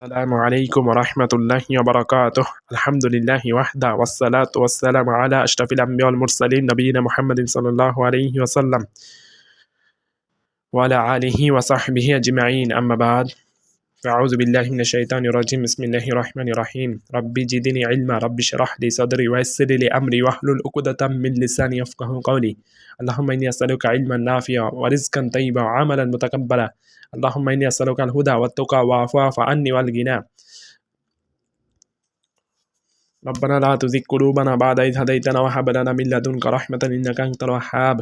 السلام عليكم ورحمة الله وبركاته. الحمد لله وحده والصلاة والسلام على أشرف الأنبياء والمرسلين نبينا محمد صلى الله عليه وسلم وعلى آله وصحبه أجمعين. أما بعد، أعوذ بالله من الشيطان الرجيم. بسم الله الرحمن الرحيم. ربي زدني علما، ربي اشرح لي صدري ويسر لي أمري واحلل عقدة من لساني يفقهوا قولي. اللهم إني أسألك علما نافعا ورزقا طيبا وعملا متقبلا. اللهم إني أسألك الهدى والتقى والعفاف عني والغنى. ربنا لا تزغ قلوبنا بعد إذ هديتنا وهب لنا من لدنك رحمة إنك أنت الوهاب।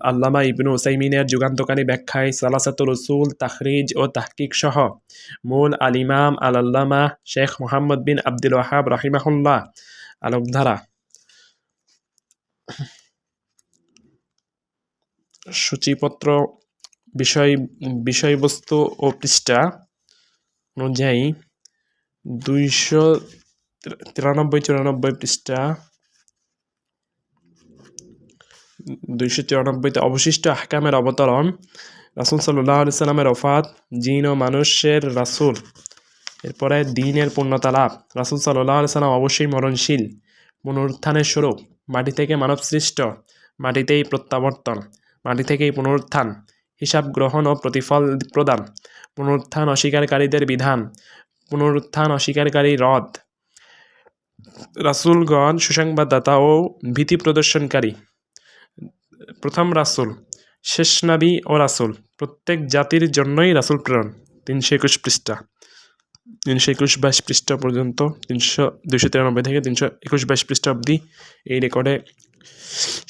আল্লামা ইবনু উসাইমিনের যুগান্তকারী ব্যাখ্যায় সালাসাতুর রসুল তাখরিজ ও তাহকিক সহ মূল আল-ইমাম আল-আল্লামা শেখ মুহাম্মদ বিন আব্দুল ওয়াহাব রাহিমাহুল্লাহ আলোকধারা সূচিপত্র বিষয়বস্তু ও পৃষ্ঠা অনুযায়ী 293-94 পৃষ্ঠা 294 অবশিষ্ট আহকামের অবতরণ, রাসূল সাল্লাল্লাহু আলাইহি সাল্লামের ওফাত, জিন ও মানুষের রাসূল, এরপরে দ্বীনের পূর্ণতা লাভ। রাসূল সাল্লাল্লাহু আলাইহি সাল্লাম অবশ্যই মরণশীল, পুনরুত্থানের স্বরূপ, মাটি থেকে মানব সৃষ্ট, মাটিতেই প্রত্যাবর্তন, মাটি থেকেই পুনরুত্থান, হিসাব গ্রহণ ও প্রতিফল প্রদান, পুনরুত্থান অস্বীকারীদের বিধান, পুনরুত্থান অস্বীকারী রদ, রাসূলগণ সুসংবাদদাতা ও ভীতি প্রদর্শনকারী, প্রথম রাসূল, শেষ নবী ও রাসূল, প্রত্যেক জাতির জন্যই রাসূল প্রেরণ। 321 পৃষ্ঠা 321-22 পৃষ্ঠা পর্যন্ত 293 থেকে 321-22 পৃষ্ঠা অবধি এই রেকর্ডে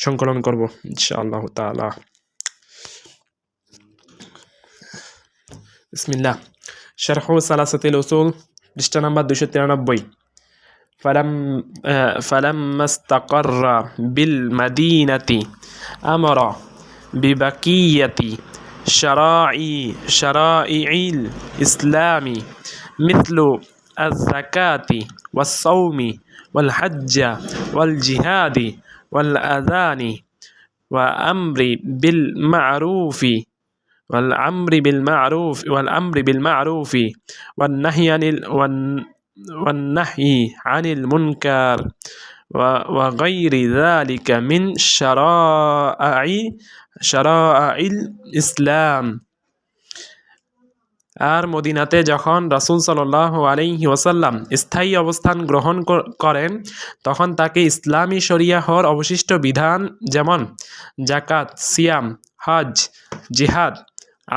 সংকলন করব ইনশাআল্লাহ তাআলা। বিসমিল্লাহ। শারহু সালাসাতিল উসুল, পৃষ্ঠা নাম্বার 293। فلما استقر بالمدينة أمر ببقية شرائع الإسلام مثل الزكاة والصوم والحج والجهاد والأذان والأمر بالمعروف والنهي عن المنكر وغير ذلك من شرائع الإسلام। আর মদিনাতে যখন রাসূল সাল্লাল্লাহু আলাইহি ওয়াসাল্লাম স্থায়ী অবস্থান গ্রহণ করেন, তখন তাকে ইসলামী শরিয়াহর অবশিষ্ট বিধান যেমন যাকাত, সিয়াম, হজ, জিহাদ,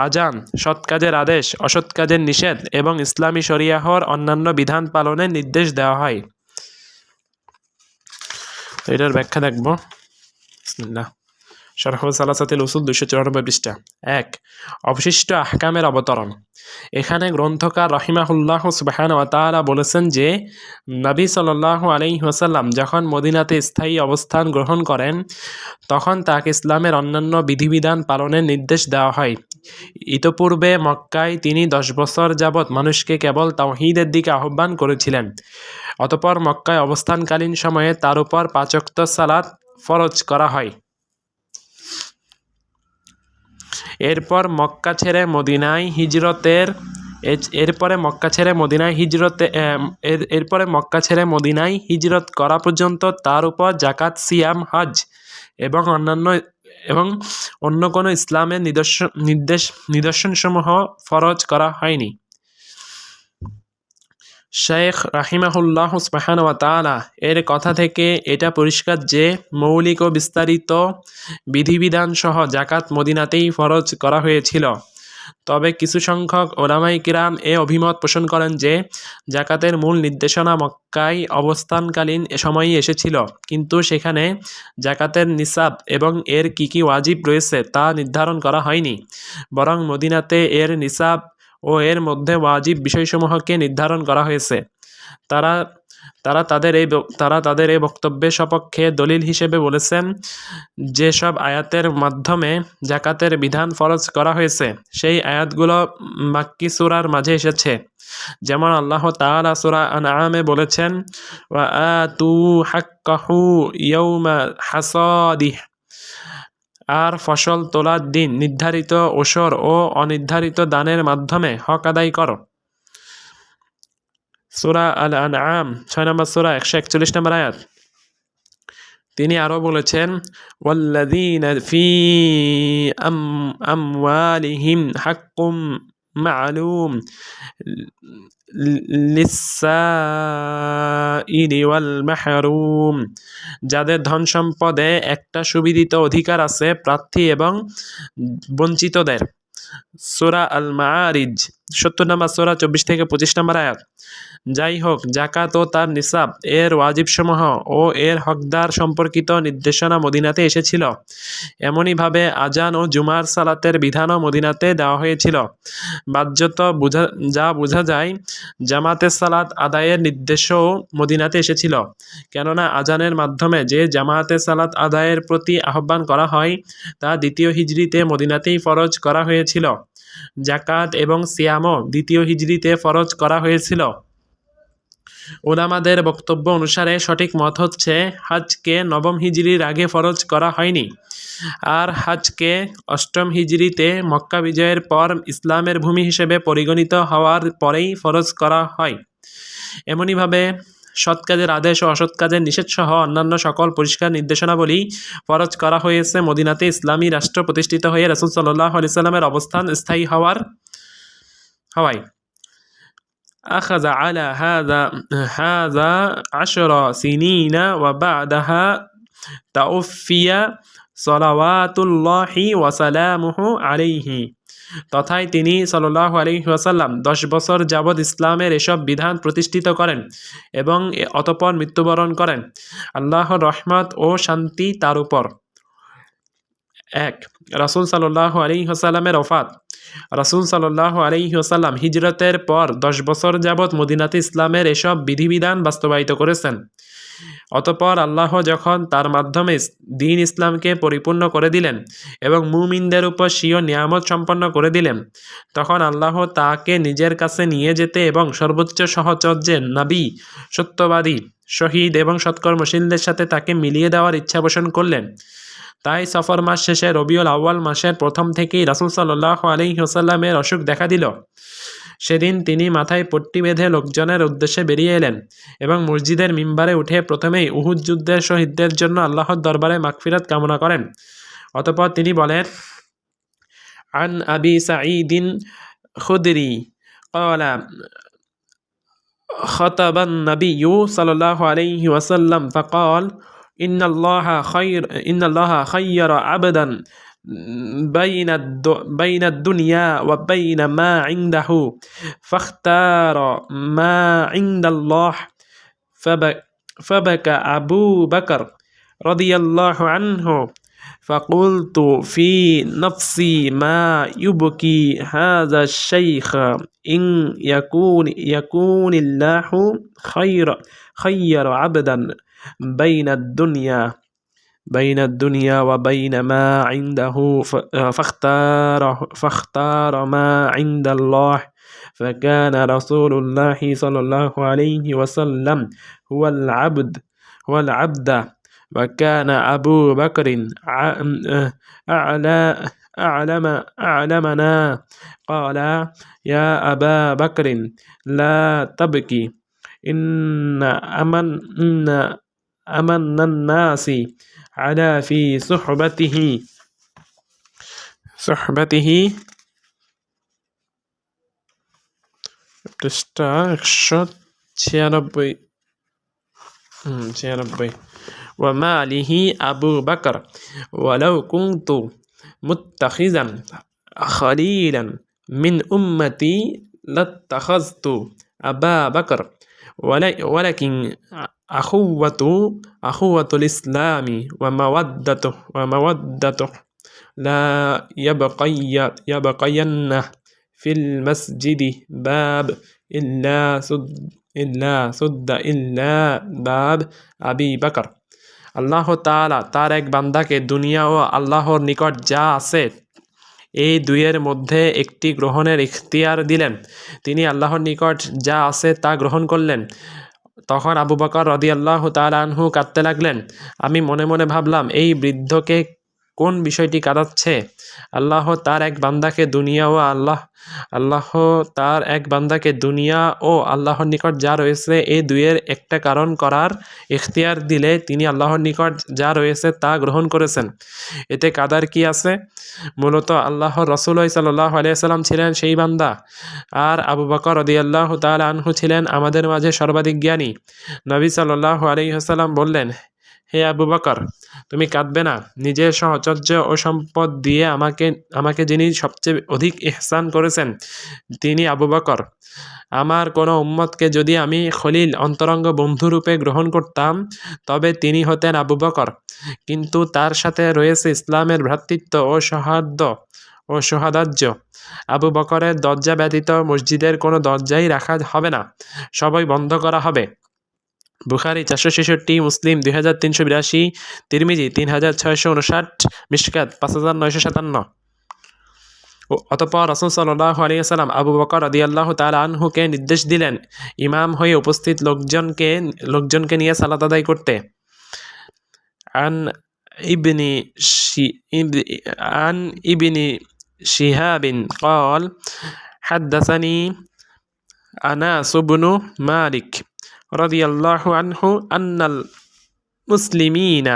আজান, সৎ কাজের আদেশ, অসৎ কাজের নিষেধ এবং ইসলামী শরিয়াহর অন্যান্য বিধান পালনের নির্দেশ দেওয়া হয়। এটার ব্যাখ্যা দেখব। বিসমিল্লাহ। শারহু সালাসাতিল উসুল, 294 পৃষ্ঠা। 1. অবশিষ্ট আহকামের অবতরণ। এখানে গ্রন্থকার রাহিমাহুল্লাহ সুবহানাহু ওয়া তাআলা বলেছেন যে নবী সাল্লাল্লাহু আলাইহি ওয়াসাল্লাম যখন মদিনাতে স্থায়ী অবস্থান গ্রহণ করেন, তখন তাকে ইসলামের অন্যান্য বিধিবিধান পালনের নির্দেশ দেওয়া হয়। ইতপূর্বে মক্কায় তিনি 10 বছর যাবৎ মানুষকে কেবল তাওহীদের দিকে আহ্বান করেছিলেন। অতঃপর মক্কায় অবস্থানকালীন সময়ে তার উপর 5 ওয়াক্ত সালাত ফরজ করা হয়। এরপর মক্কা ছেড়ে মদিনায় হিজরত করা পর্যন্ত তার উপর যাকাত, সিয়াম, হজ এবং অন্য কোনো ইসলামের নিদর্শনসমূহ ফরজ করা হয়নি। শেখ রাহিমাহুল্লাহ সুবহানাহু ওয়া তাআলা এর কথা থেকে এটা পরিষ্কার যে মৌলিক ও বিস্তারিত বিধিবিধান সহ যাকাত মদিনাতেই ফরজ করা হয়েছিল। তবে কিছু সংখ্যক উলামায়ে কিরাম এ অভিমত পোষণ করেন যে যাকাতের মূল নির্দেশনা মক্কায় অবস্থানকালীন সময়ই এসেছিল, কিন্তু সেখানে যাকাতের নিসাব এবং এর কি ওয়াজিব রয়েছে তা নির্ধারণ করা হয়নি, বরং মদিনাতে এর নিসাব ও এর মধ্যে ওয়াজিব বিষয়সমূহকে নির্ধারণ করা হয়েছে। তারা তাদের এই বক্তব্যের সপক্ষে দলিল হিসেবে বলেছেন, যেসব আয়াতের মাধ্যমে যাকাতের বিধান ফরজ করা হয়েছে সেই আয়াতগুলো মাক্কি সূরার মাঝে এসেছে। যেমন আল্লাহ তাআলা সূরা আনআমে বলেছেন, ওয়া আতু হাক্কাহু ইয়াউমা হাসাদিহ, আর ফসল তোলার দিন নির্ধারিত ওসর ও অনির্ধারিত দানের মাধ্যমে হক আদায় করো। সূরা আল আনআম 6 নম্বর সূরা 141 নম্বর আয়াত। তিনি আরো বলেছেন, ওয়াল্লাযীনা ফী আমওয়ালিহিম হাক্কুম মা'লুম লিস-সাইলি ওয়াল মাহরুম, যাদের ধন সম্পদে একটা সুবিদিত অধিকার আছে প্রার্থী এবং বঞ্চিতদের। সূরা আল মাআরিজ 70 নম্বর সূরা 24 থেকে 25 নম্বর আয়াত। যাই হোক, যাকাত ও তার নিসাব এর ওয়াজিবসমূহ ও এর হকদার সম্পর্কিত নির্দেশনা মদিনাতে এসেছিল। এমনইভাবে আজান ও জুমার সালাতের বিধানও মদিনাতে দেওয়া হয়েছিল। বাহ্যত বোঝা যায় জামাতের সালাত আদায়ের নির্দেশও মদিনাতে এসেছিল, কেননা আজানের মাধ্যমে যে জামাতের সালাত আদায়ের প্রতি আহ্বান করা হয় তা 2য় হিজরিতে মদিনাতেই ফরজ করা হয়েছিল। জাকাত এবং সিয়ামও 2য় হিজরিতে ফরজ করা হয়েছিল। উলামাদের বক্তব্য অনুসারে সঠিক মত হচ্ছে হজকে 9ম হিজরির আগে ফরজ করা হয়নি, আর হজকে 8ম হিজরিতে মক্কা বিজয়ের পর ইসলামের ভূমি হিসেবে পরিগণিত হওয়ার পরেই ফরজ করা হয়। এমনইভাবে সৎ কাজের আদেশ ও অসৎ কাজের নিষেধ সহ অন্যান্য সকল পরিষ্কার নির্দেশনাবলী ফরজ করা হয়েছে মদিনাতে ইসলামী রাষ্ট্র প্রতিষ্ঠিত হয়ে রাসূল সাল্লাল্লাহু আলাইহি সাল্লামের অবস্থান স্থায়ী হওয়ায়। أخذ على هذا 10 سنين وبعدها توفي صلوات الله وسلامه عليه। তথায় তিনি সাল্লাল্লাহু আলাইহি ওয়াসাল্লাম 10 বছর যাবৎ ইসলামের এসব বিধান প্রতিষ্ঠিত করেন এবং অতঃপর মৃত্যুবরণ করেন। আল্লাহর রহমত ও শান্তি তার উপর। 1. রাসূল সাল্লাল্লাহু আলাইহি ওয়াসাল্লামের ওফাত। রাসূল সাল্লাল্লাহু আলাইহি ওয়াসাল্লাম হিজরতের পর 10 বছর যাবৎ মদিনাতে ইসলামের এসব বিধিবিধান বাস্তবায়িত করেছেন। অতঃপর আল্লাহ যখন তার মাধ্যমে দ্বীন ইসলামকে পরিপূর্ণ করে দিলেন এবং মুমিনদের উপর স্বীয় নিয়ামত সম্পন্ন করে দিলেন, তখন আল্লাহ তাকে নিজের কাছে নিয়ে যেতে এবং সর্বোচ্চ সহচর্যের নবী, সত্যবাদী, শহীদ এবং সৎকর্মশীলদের সাথে তাকে মিলিয়ে দেওয়ার ইচ্ছা পোষণ করলেন। তাই সফর মাস শেষে রবিউল আউয়াল মাসের প্রথম থেকেই রাসূল সাল্লাল্লাহু আলাইহি ওয়াসাল্লামের অসুখ দেখা দিল। সেদিন তিনি মাথায় পট্টি বেঁধে লোকজনের উদ্দেশ্যে বেরিয়ে এলেন এবং মসজিদের মিম্বারে উঠে প্রথমেই উহুদ যুদ্ধের শহীদদের জন্য আল্লাহর দরবারে মাগফিরাত কামনা করেন। অতঃপর তিনি বলেন, আন আবি সাঈদিন খুদরি قال خطب النبي صلى الله عليه وسلم فقال إن الله خير عبدا بين الدنيا وبين ما عنده فاختار ما عند الله فبكى أبو بكر رضي الله عنه فقلت في نفسي ما يبكي هذا الشيخ إن يكون الله خير عبدا بين الدنيا وبين ما عنده فاختار ما عند الله فكان رسول الله صلى الله عليه وسلم هو العبد وكان أبو بكر أعلمنا قال يا أبا بكر لا تبكي إن أمن الناس على في صحبته পৃষ্ঠা 196 وماله أبو بكر ولو كنت متخذا خليلا من أمتي لاتخذت أبا بكر ولكن أخوة الإسلام ومودته لا يبقين في المسجد باب إلا سد إلا باب أبي بكر। আল্লাহ তাআলা তার এক বান্দাকে দুনিয়া ও আল্লাহর নিকট যা আছে এই দুইয়ের মধ্যে একটি গ্রহণের ইখতিয়ার দিলেন। তিনি আল্লাহর নিকট যা আছে তা গ্রহণ করলেন। তখন আবু বকর রাদিয়াল্লাহু তাআলা আনহু কাঁদতে লাগলেন। আমি মনে মনে ভাবলাম, এই বৃদ্ধকে কোন বিষয়টি কাঁদাচ্ছে? আল্লাহ তার এক বান্দাকে দুনিয়া ও আল্লাহর নিকট যা রয়েছে এই দুইয়ের একটা কারণ করার ইখতিয়ার দিলে তিনি আল্লাহর নিকট যা রয়েছে তা গ্রহণ করেছেন। এতে কাদার কি আছে? মূলত আল্লাহর রাসূল সাল্লাল্লাহু আলাইহি ওয়াসাল্লাম ছিলেন সেই বান্দা, আর আবু বকর রাদিয়াল্লাহু তাআলা আনহু ছিলেন আমাদের মাঝে সর্বাধিক জ্ঞানী। নবী সাল্লাল্লাহু আলাইহি ওয়াসাল্লাম বললেন, হে আবু বকর, তুমি কাঁদবে না। নিজের সহচর্য ও সম্পদ দিয়ে আমাকে যিনি সবচেয়ে অধিক ইহসান করেছেন তিনি আবু বকর। আমার কোনো উম্মতকে যদি আমি খলিল অন্তরঙ্গ বন্ধুরূপে গ্রহণ করতাম তবে তিনি হতেন আবু বকর। কিন্তু তার সাথে রয়েছে ইসলামের ভ্রাতৃত্ব ও সোহাদার্য। আবু বকরের দরজা ব্যতীত মসজিদের কোনো দরজাই রাখা হবে না, সবই বন্ধ করা হবে। বুখারী 466, মুসলিম 2382, তিরমিজি 3659, মিশকাত 5957। অতঃপর রাসূল সাল্লাল্লাহু আলাইহি ওয়াসাল্লাম আবু বকর রাদিয়াল্লাহু তাআলা আনহুকে নির্দেশ দিলেন ইমাম হয়ে উপস্থিত লোকজনকে নিয়ে সালাত আদায় করতে। আন ইবনি শিহাবিন قال حدثني أنس بن مالك رضي الله عنه أن المسلمين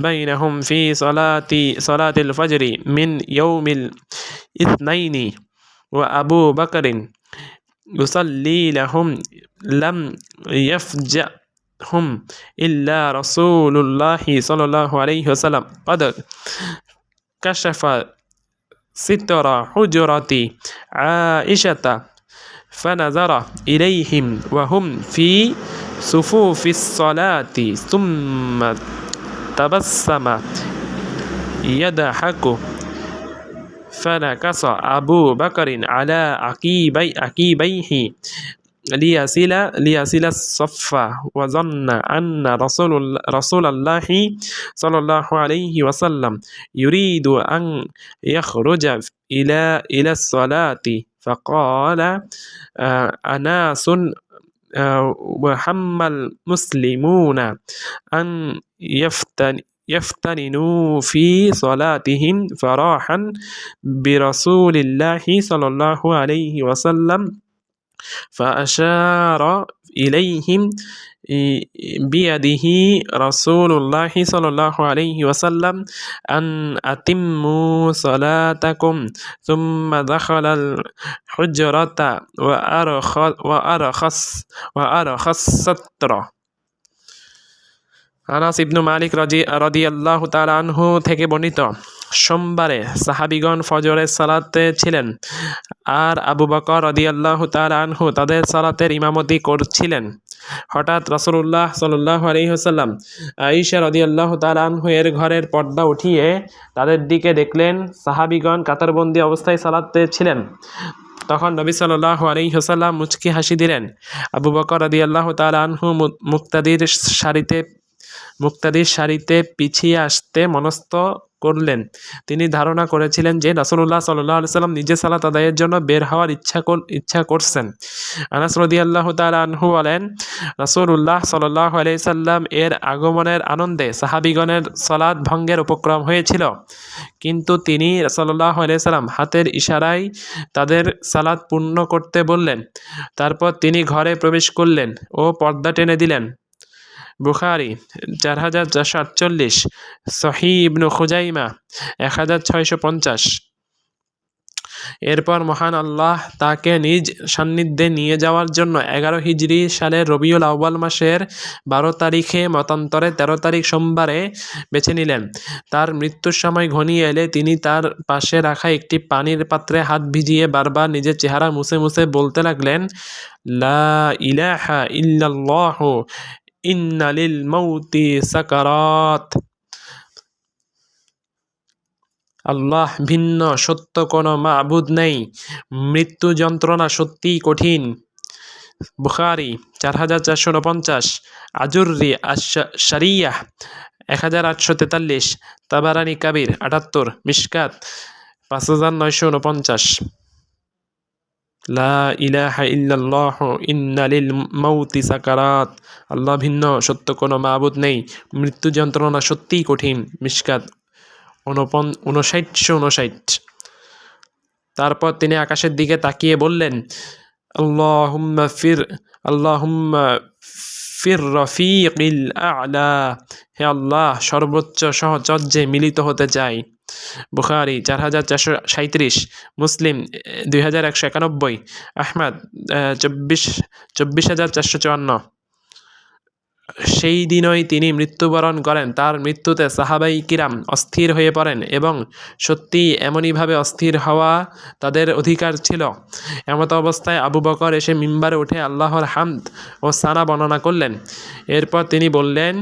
بينهم في صلاة الفجر من يوم الاثنين وأبو بكر يصلي لهم لم يفجأهم إلا رسول الله صلى الله عليه وسلم قد كشف ستر حجرة عائشة فنظر إليهم وهم في صفوف الصلاة ثم تبسم يضحك فنكص أبو بكر على عقبيه ليصل الصف وظن أن رسول الله صلى الله عليه وسلم يريد أن يخرج إلى الصلاة فقال أناس وهم المسلمون أن يفتنوا في صلاتهم فراحا برسول الله صلى الله عليه وسلم فأشار إليهم بيده رسول الله صلى الله عليه وسلم أن أتموا صلاتكم ثم دخل الحجرة وأرخى الستر। আনাস ইবনু মালিক রাদিয়াল্লাহু তাআলা আনহু থেকে বর্ণিত, সোমবারে সাহাবীগণ ফজরের সালাতে ছিলেন আর আবু বকর রাদিয়াল্লাহু তাআলা আনহু তাদের সালাতের ইমামতি করছিলেন। হঠাৎ রাসূলুল্লাহ সাল্লাল্লাহু আলাইহি ওয়াসাল্লাম আয়েশা রাদিয়াল্লাহু তাআলা আনহু এর ঘরের পর্দা উঠিয়ে তাদের দিকে দেখলেন। সাহাবীগণ কাতারবন্দি অবস্থায় সালাতে ছিলেন। তখন নবী সাল্লাল্লাহু আলাইহি ওয়াসাল্লাম মুচকি হাসি দিলেন। আবু বকর রাদিয়াল্লাহু তাআলা আনহু মুক্তাদির সারিতে পিছিয়ে আসতে মনস্থ করলেন। তিনি ধারণা করেছিলেন যে রাসূলুল্লাহ সাল্লাল্লাহু আলাইহি ওয়াসাল্লাম নিজে সালাত আদায়ের জন্য বের হওয়ার ইচ্ছা করছেন। আনাস রাদিয়াল্লাহু তাআলা আনহু বলেন, রাসূলুল্লাহ সাল্লাল্লাহু আলাইহি ওয়াসাল্লাম এর আগমনের আনন্দে সাহাবীগণের সালাত ভঙ্গের উপক্রম হয়েছিল, কিন্তু তিনি সাল্লাল্লাহু আলাইহি ওয়াসাল্লাম হাতের ইশারায় তাদের সালাত পূর্ণ করতে বললেন। তারপর তিনি ঘরে প্রবেশ করলেন ও পর্দা টেনে দিলেন। বুখারী 4448, সহিহ ইবনে খুজাইমা 1650। এরপর মহান আল্লাহ তাকে নিজ সান্নিধ্যে নিয়ে যাওয়ার জন্য 11 হিজরি সালের রবিউল আউয়াল মাসের 12 তারিখে মতান্তরে 13 তারিখ সোমবারে বেছে নিলেন। তার মৃত্যুর সময় ঘনিয়ে এলে তিনি তার পাশে রাখা একটি পানির পাত্রে হাত ভিজিয়ে বারবার নিজের চেহারা মুছে মুছে বলতে লাগলেন, লা ইলাহা ইল্লাল্লাহু ইন্না লিল মাউতি সাকারাত। আল্লাহ ভিন্ন সত্য কোনো মাবুদ নেই, মৃত্যু যন্ত্রণা সত্যিই কঠিন। বুখারী 4449, আজুর্রি আশ-শারিয়াহ 1843, তাবারানী কাবির 78, মিশকাত 5949। লা ইলাহা ইল্লাল্লাহ ইন্না লিল মাউতি সাকারাত, আল্লাহ ভিন্ন সত্য কোনো মাবুদ নেই, মৃত্যু যন্ত্রণা সত্যিই কঠিন। মিশকাত 59:59। তারপর তিনি আকাশের দিকে তাকিয়ে বললেন, আল্লাহুম্মা ফির রফিকিল আ'লা, হে আল্লাহ সর্বোচ্চ সহচর্যে মিলিত হতে চাই। বুখারী 4437, মুসলিম 2191, আহমদ 24,454। সেই দিনই তিনি মৃত্যুবরণ করেন। তার মৃত্যুতে সাহাবাই কিরাম অস্থির হয়ে পড়েন এবং সত্যি এমনইভাবে অস্থির হওয়া তাদের অধিকার ছিল। এমত অবস্থায় আবু বকর এসে মিম্বারে উঠে আল্লাহর হামদ ও সানা বর্ণনা করলেন। এরপর তিনি বললেন,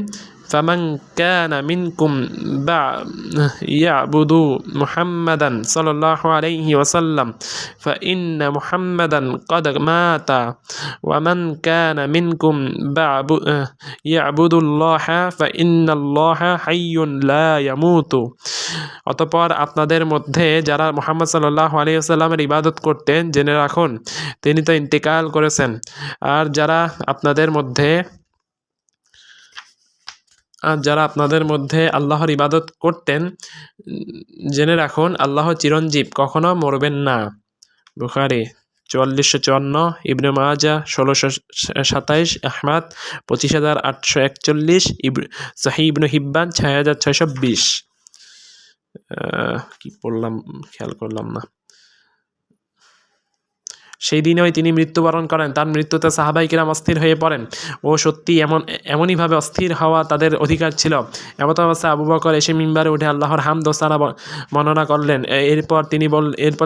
ফামান কানা মিনকুম ইয়াবুদু মুহাম্মাদান সাল্লাল্লাহু আলাইহি ওয়াসাল্লাম ফাইন্না মুহাম্মাদান ক্বাদ মাতা ওয়া মান কানা মিনকুম ইয়াবুদুল্লাহা ফাইন্নাল্লাহা হাইয়ুন লা ইয়ামুতু। অতঃপর আপনাদের মধ্যে যারা মুহাম্মদ সাল্লাল্লাহু আলাইহি ওয়াসাল্লামের ইবাদত করতেন জেনে রাখুন তিনি তো ইন্তেকাল করেছেন। আর যারা আপনাদের মধ্যে আল্লাহর ইবাদত করতেন জেনে রাখুন আল্লাহ চিরঞ্জীব, কখনো মরবেন না। বুখারী 4454, ইবনে মাজাহ 1627, আহমদ 25,841, সহিহ ইবনে হিব্বান 6620। কি পড়লাম খেয়াল করলাম না। সেই দিনই তিনি মৃত্যুবরণ করেন। তার মৃত্যুতে সাহাবাই কিরাম অস্থির হয়ে পড়েন ও সত্যি এমনইভাবে অস্থির হওয়া তাদের অধিকার ছিল। এমত অবস্থায় আবু বকর এসে মিম্বারে উঠে আল্লাহর হামদ ও সানা বর্ণনা করলেন। এরপর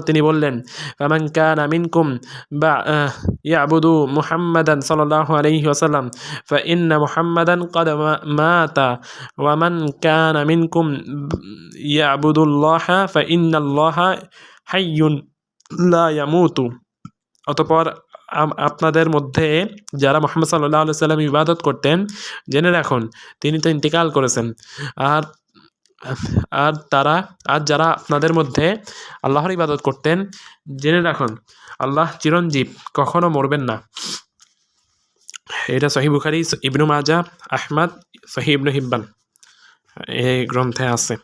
তিনি বললেন, ফামান কানা মিনকুম ইয়াবুদু মুহাম্মাদান সাল্লাল্লাহু আলাইহি ওয়াসাল্লাম ফাইন্না মুহাম্মাদান ক্বাদ মাতা ওয়া মান কানা মিনকুম ইয়াবুদুল্লাহা ফাইন্নাল্লাহা হাইয়ুন লা ইয়ামুতু। অতঃপর আপনাদের মধ্যে যারা মুহাম্মদ সাল্লাল্লাহু আলাইহি ওয়াসাল্লাম ইবাদত করতেন জেনে রাখুন তিনি তো ইন্তেকাল করেছেন। আর যারা আপনাদের মধ্যে আল্লাহর ইবাদত করতেন জেনে রাখুন আল্লাহ চিরঞ্জীব, কখনো মরবেন না। এটা সহিহ বুখারী, ইবনে মাজাহ, আহমদ, সহিহ ইবনে হিব্বান এই গ্রন্থে আছে।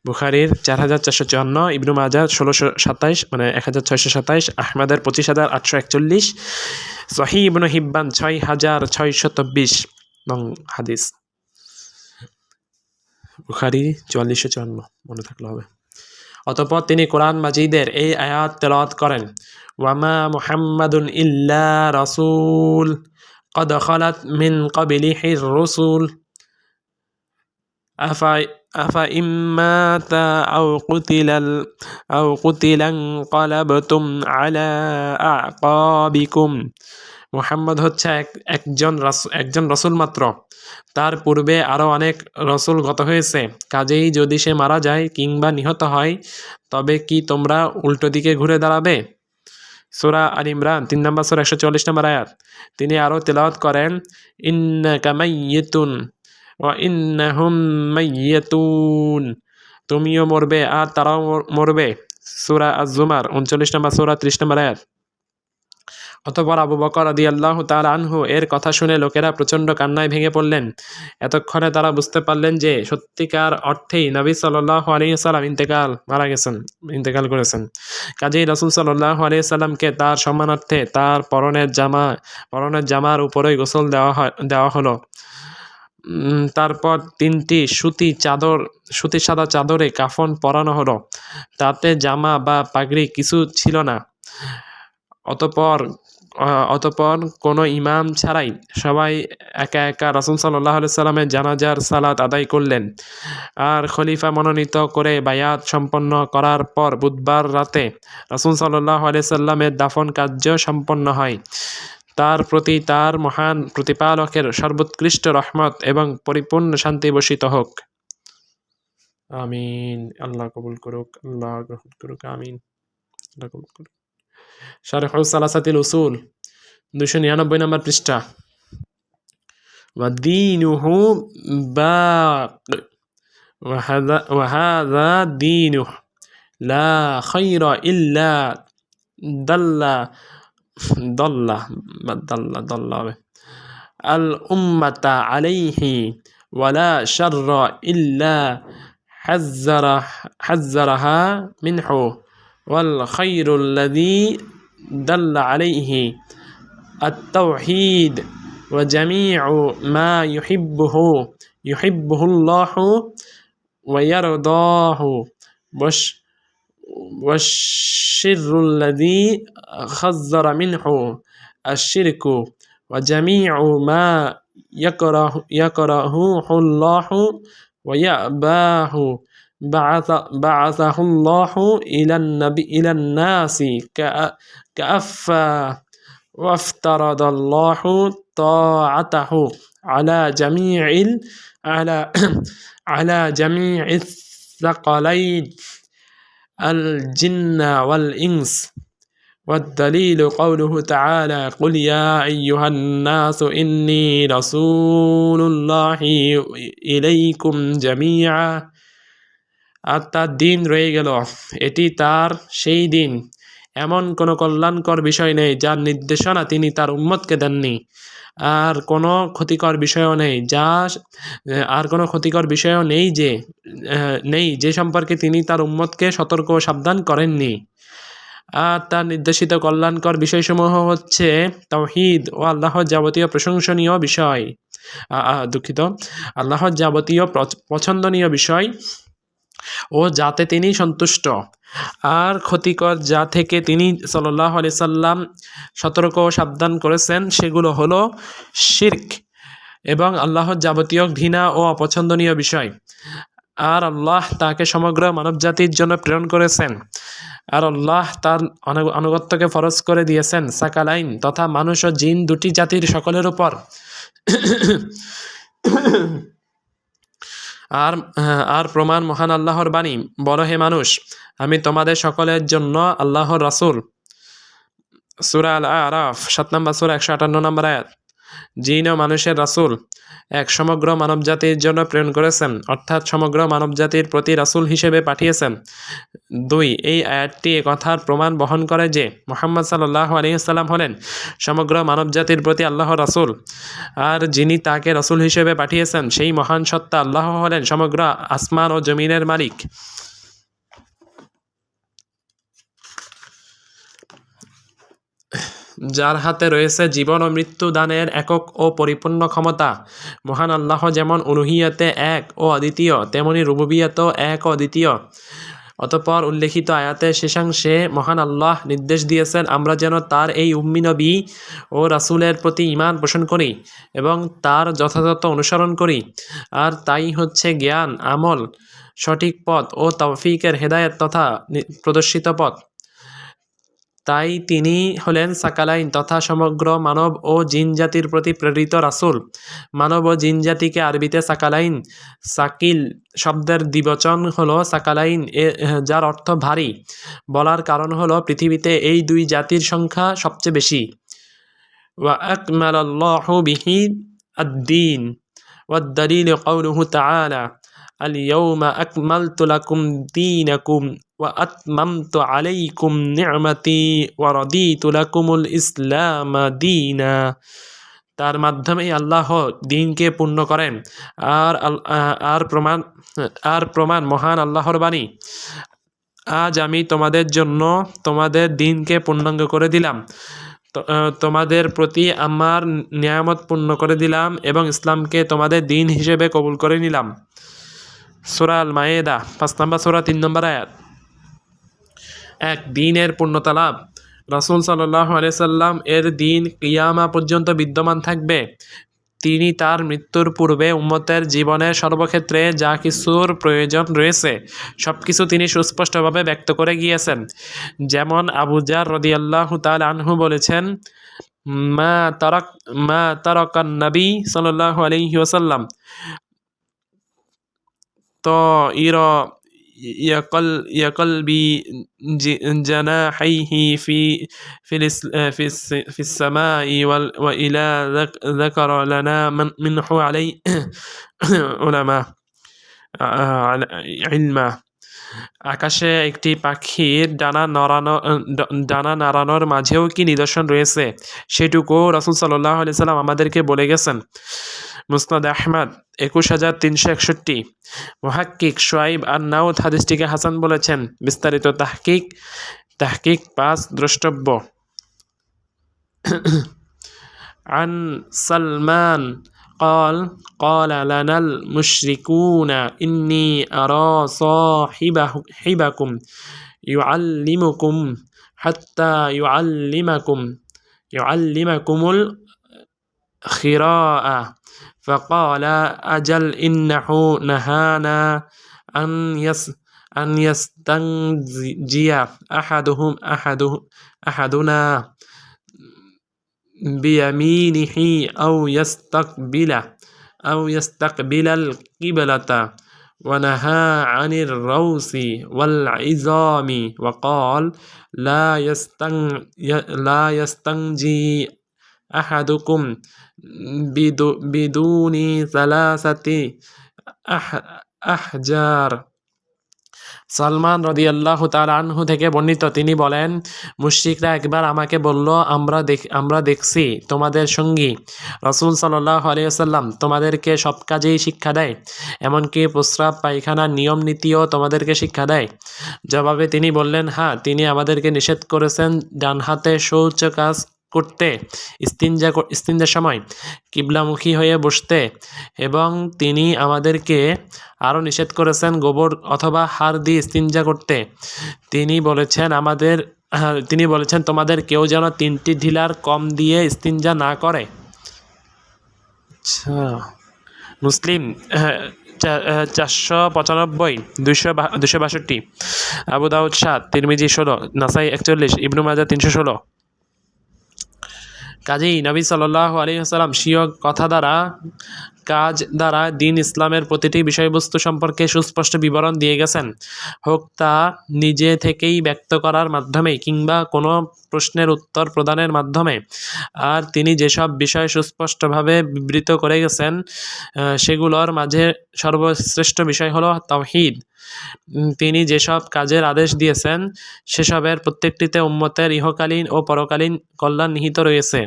বুখারীর 4454, ইবনে মাজাহ 1627 মানে 1627, আহমদের 25,841, সহিহ ইবনে হিব্বান 6620 নং হাদিস। বুখারী 4454 মনে থাকলে হবে। অতঃপর তিনি কোরআন মাজিদের এই আয়াত তেলাওয়াত করেন, ওয়ামা মুহাম্মাদুন ইল্লা রাসূল قد خلت من قبله الرسل أفإن مات أو قتل انقلبتم على أعقابكم। মুহাম্মদ হচ্ছে একজন রসুল মাত্র, তার পূর্বে আরও অনেক রসুল গত হয়েছে। কাজেই যদি সে মারা যায় কিংবা নিহত হয় তবে কি তোমরা উল্টো দিকে ঘুরে দাঁড়াবে? সূরা আল ইমরান 3 নম্বর সূরা 144 নম্বর আয়াত। তিনি আরও তেলাওয়াত করেন, ইন্নাকা মাইয়িতুন ওয়া ইন্নাহুম মাইয়িতুন, তুমিও মরবে আর তারাও মরবে। সূরা আজ-জুমার 39 নম্বর সূরা 30 নম্বর আয়াত। অতঃপর আবু বকর রাদিয়াল্লাহু তাআলা আনহু এর কথা শুনে লোকেরা প্রচণ্ড কান্নায় ভেঙে পড়লেন। এতক্ষণে তারা বুঝতে পারলেন যে সত্যিকার অর্থেই নবী সাল্লাল্লাহু আলাইহি ওয়াসাল্লাম ইন্তেকাল করেছেন। কাজেই রাসূল সাল্লাল্লাহু আলাইহি ওয়াসাল্লামকে তার সম্মানার্থে তার পরনের জামার উপরেই গোসল দেওয়া হলো। তারপর 3টি সুতি সাদা চাদরে কাফন পরানো হলো। তাতে জামা বা পাগড়ি কিছু ছিল না। অতঃপর কোনো ইমাম ছাড়াই সবাই একা একা রাসূল সাল্লাল্লাহু আলাইহি সাল্লামের জানাজার সালাত আদায় করলেন। আর খলিফা মনোনীত করে বায়াত সম্পন্ন করার পর বুধবার রাতে রাসূল সাল্লাল্লাহু আলাইহি সাল্লামের দাফন কার্য সম্পন্ন হয়। তার প্রতি তার মহান প্রতিপালকের সর্বোৎকৃষ্ট রহমত এবং পরিপূর্ণ শান্তি বর্ষিত হোক। আমিন। আল্লাহ কবুল করুক, আল্লাহ গ্রহণ করুক। আমিন। আল্লাহ কবুল করুক। শারহুস সালাসাতিল উসুল 299 নম্বর পৃষ্ঠা। ওয়াদীনুহু বাক ওয়াহাযা দীনুহু লা খায়রা ইল্লা দাল্লা দল্লা দাল্লা দল্লা হবে আল উম্মাতা আলাইহি ওয়ালা শাররা ইল্লা হাজ্জারাহা মিনহু ওয়াল খায়রুল লাযী দাল্লা আলাইহি التوحيد وجميع ما يحبه الله ويرضاه والشر الذي خزر منه الشرك وجميع ما يكرهه الله ويأباه بعثه الله إلى الناس كأفا وافترض الله طاعته على جميع الثقلين الجن والإنس والدليل قوله تعالى قل يا أيها الناس إني رسول الله إليكم جميعا আর তার দিন রয়ে গেল এটি তার সেই দিন এমন কোনো কল্যাণকর বিষয় নেই যার নির্দেশনা তিনি তার উম্মতকে দেননি আর কোনো ক্ষতিকর বিষয়ও নেই যে সম্পর্কে তিনি তার উম্মতকে সতর্ক ও সাবধান করেননি আর তার নির্দেশিত কল্যাণকর বিষয়সমূহ হচ্ছে তাওহীদ ও আল্লাহর যাবতীয় প্রশংসনীয় বিষয় আল্লাহর যাবতীয় পছন্দনীয় বিষয় ও যাতে তিনি সন্তুষ্ট আর ক্ষতিকর যা থেকে তিনি সাল্লাল্লাহু আলাইহি সাল্লাম সতর্ক ও সাবধান করেছেন সেগুলো হলো শিরক এবং আল্লাহর যাবতীয় ঘৃণা ও অপছন্দনীয় বিষয় আর আল্লাহ তাকে সমগ্র মানবজাতির জন্য প্রেরণ করেছেন আর আল্লাহ তার আনুগত্যকে ফরজ করে দিয়েছেন সাকালাইন তথা মানুষ ও জিন দুটি জাতির সকলের উপর আর প্রমাণ মহান আল্লাহর বাণী বলো হে মানুষ আমি তোমাদের সকলের জন্য আল্লাহর রাসূল সূরা আল আরাফ 7 নম্বর সূরা 158 নম্বর আয়াত জিন ও মানুষের রাসূল এক সমগ্র মানবজাতির জন্য প্রেরণ করেছেন অর্থাৎ সমগ্র মানবজাতির প্রতি রাসূল হিসেবে পাঠিয়েছেন 2 এই আয়াতটি এ কথার প্রমাণ বহন করে যে মুহাম্মদ সাল্লাল্লাহু আলাইহি ওয়াসাল্লাম হলেন সমগ্র মানবজাতির প্রতি আল্লাহর রাসূল আর যিনি তাকে রাসূল হিসেবে পাঠিয়েছেন সেই মহান সত্তা আল্লাহ হলেন সমগ্র আসমান ও জমিনের মালিক যার হাতে রয়েছে জীবন ও মৃত্যু দানের একক ও পরিপূর্ণ ক্ষমতা মহান আল্লাহ যেমন উলুহিয়াতে এক ও অদ্বিতীয় তেমনি রুবুবিয়াতেও এক ও অদ্বিতীয় অতঃপর উল্লেখিত আয়াতের শেষাংশে মহান আল্লাহ নির্দেশ দিয়েছেন আমরা যেন তার এই উম্মি নবী ও রাসূলের প্রতি ঈমান পোষণ করি এবং তার যথাযথ অনুসরণ করি আর তাই হচ্ছে জ্ঞান আমল সঠিক পথ ও তৌফিকের হেদায়েত তথা প্রদর্শিত পথ তাই তিনি হলেন সাকালাইন তথা সমগ্র মানব ও জিন জাতির প্রতি প্রেরিত রাসূল মানব ও জিন জাতিকে আরবিতে সাকালাইন সাকিল শব্দের দ্বিবচন হলো সাকালাইন যার অর্থ ভারী বলার কারণ হলো পৃথিবীতে এই দুই জাতির সংখ্যা সবচেয়ে বেশি ওয়া আকমালাল্লাহু বিহি আদ-দীন ওয়াদ-দালিল কওলুহু তাআলা আল-ইয়াওমা আকমালতু লাকুম দীনাকুম وأتممت عليكم نعمتي ورضيت لكم الإسلام دينا তার মাধ্যমে আল্লাহ দ্বীনকে পূর্ণ করেন আর প্রমাণ মহান আল্লাহর বাণী আজ আমি তোমাদের জন্য তোমাদের দ্বীনকে পূর্ণাঙ্গ করে দিলাম তোমাদের প্রতি আমার নিয়ামত পূর্ণ করে দিলাম এবং ইসলামকে তোমাদের দ্বীন হিসেবে কবুল করে নিলাম সূরা আল মায়েদা 5 নম্বর সূরা 3 নম্বর আয়াত এক দ্বীনের পূর্ণতা লাভ রাসূল সাল্লাল্লাহু আলাইহি সাল্লাম এর দ্বীন কিয়ামা পর্যন্ত বিদ্যমান থাকবে তিনি তার মৃত্যুর পূর্বে উম্মতের জীবনের সর্বক্ষেত্রে যা কিছুর প্রয়োজন রয়েছে সবকিছু তিনি সুস্পষ্টভাবে ব্যক্ত করে গিয়েছেন যেমন আবু যার রাদিয়াল্লাহু তাআলা আনহু বলেছেন মা তারাকান নবী সাল্লাল্লাহু আলাইহি ওয়াসাল্লাম طائرا يقل بجناحيه في السماء وإلى ذكر لنا منه عليه علماء علما আকাশে একটি পাখির ডানা নাড়ানোর মাঝেও কি নিদর্শন রয়েছে, সেটুকু রাসূল সাল্লাল্লাহু আলাইহি সাল্লাম আমাদেরকে বলে গেছেন। মুসনাদ আহমদ 21361। মুহাক্কিক শুআইব আন-নাউত হাদিসটিকে হাসান বলেছেন। বিস্তারিত তাহকিক 5 দ্রষ্টব্য। عن سلمان قال لنا المشركون إني أرى صاحبكم يعلمكم حتى يعلمكم الخراءة فقال أجل إنه نهانا أن يستنجي أحدنا بيمينه أو يستقبل القبلة ونهى عن الروس والعظام وقال لا يستنجي أحدكم بدون ثلاثة أحجار। সালমান রাদিয়াল্লাহু তাআলা আনহু থেকে বর্ণিত, তিনি বলেন, মুশরিকরা একবার আমাকে বলল, আমরা দেখছি তোমাদের সঙ্গী রাসূল সাল্লাল্লাহু আলাইহি ওয়াসাল্লাম তোমাদেরকে সব কাজেই শিক্ষা দেয়, এমনকি প্রস্রাব পায়খানার নিয়ম নীতিও তোমাদেরকে শিক্ষা দেয়। জবাবে তিনি বললেন, হ্যাঁ, তিনি আমাদেরকে নিষেধ করেছেন ডান হাতে শৌচ কাজ করতে, ইস্তিনজার সময় কিবলামুখী হয়ে বসতে, এবং তিনি আমাদেরকে আরও নিষেধ করেছেন গোবর অথবা হাড় দিয়ে ইস্তিনজা করতে। তিনি বলেছেন তোমাদের কেউ যেন 3টি ঢিলার কম দিয়ে ইস্তিনজা না করে। আচ্ছা, মুসলিম 495, 262, আবু দাউদ 7, তিরমিজি 16, নাসাই 41, ইবনু মাজাহ 316। কাজেই নবী সাল্লাল্লাহু আলাইহি ওয়াসাল্লাম স্বীয় কথা দ্বারা কাজ দ্বারা দ্বীন ইসলামের প্রতিটি বিষয়বস্তু সম্পর্কে সুস্পষ্ট বিবরণ দিয়ে গেছেন, হোক তা নিজে থেকেই ব্যক্ত করার মাধ্যমে কিংবা কোনো প্রশ্নের উত্তর প্রদানের মাধ্যমে। আর তিনি যেসব বিষয় সুস্পষ্টভাবে বিবৃত করে গেছেন সেগুলোর মাঝে সর্বশ্রেষ্ঠ বিষয় হলো তাওহীদ। তিনি যেসব কাজের আদেশ দিয়েছেন সেসবের প্রত্যেকটিতে উম্মতের ইহকালীন ও পরকালীন কল্যাণ নিহিত রয়েছে,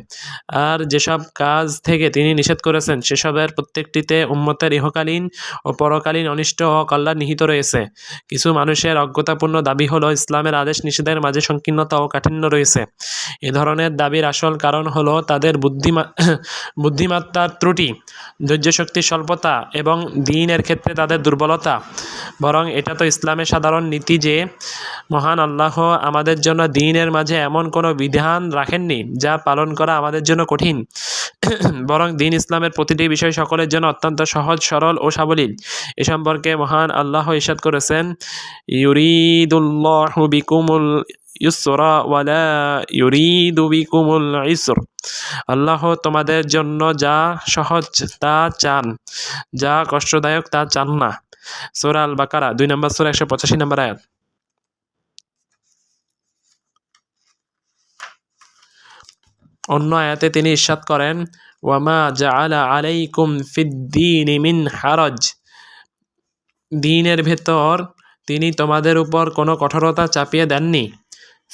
আর যেসব কাজ থেকে তিনি নিষেধ করেছেন সেসবের প্রত্যেকটিতে উম্মতের ইহকালীন ও পরকালীন অনিষ্ট ও কল্যাণ নিহিত রয়েছে। কিছু মানুষের অজ্ঞতাপূর্ণ দাবি হলো ইসলামের আদেশ নিষেধের মাঝে সংকীর্ণতা ও কাঠিন্য রয়েছে। এ ধরনের দাবির আসল কারণ হলো তাদের বুদ্ধিমত্তার ত্রুটি, ধৈর্যশক্তির স্বল্পতা এবং দ্বীনের ক্ষেত্রে তাদের দুর্বলতা। বরং এটা তো ইসলামের সাধারণ নীতি যে মহান আল্লাহ আমাদের জন্য দ্বীনের মাঝে এমন কোনো বিধান রাখেননি যা পালন করা আমাদের জন্য কঠিন, বরং দ্বীন ইসলামের প্রতিটি বিষয় সকলের জন্য অত্যন্ত সহজ, সরল ও সাবলীল। এ সম্পর্কে মহান আল্লাহ ইরশাদ করেছেন, ইউরিদুল্লাহু বিকুমুল ইউসরা ওয়ালা ইউরিদু বিকুমুল ইসর। আল্লাহ তোমাদের জন্য যা সহজ তা চান, যা কষ্টদায়ক তা চান না। সূরা আল বাকারা 2 নম্বর সূরা 185 নম্বর আয়াত। অন্য আয়াতে তিনি ইরশাদ করেন, ওয়ামা জাআলা আলাইকুম ফিদ-দীনি মিন হারাজ। দ্বীনের ভেতর তিনি তোমাদের উপর কোনো কঠোরতা চাপিয়ে দেননি।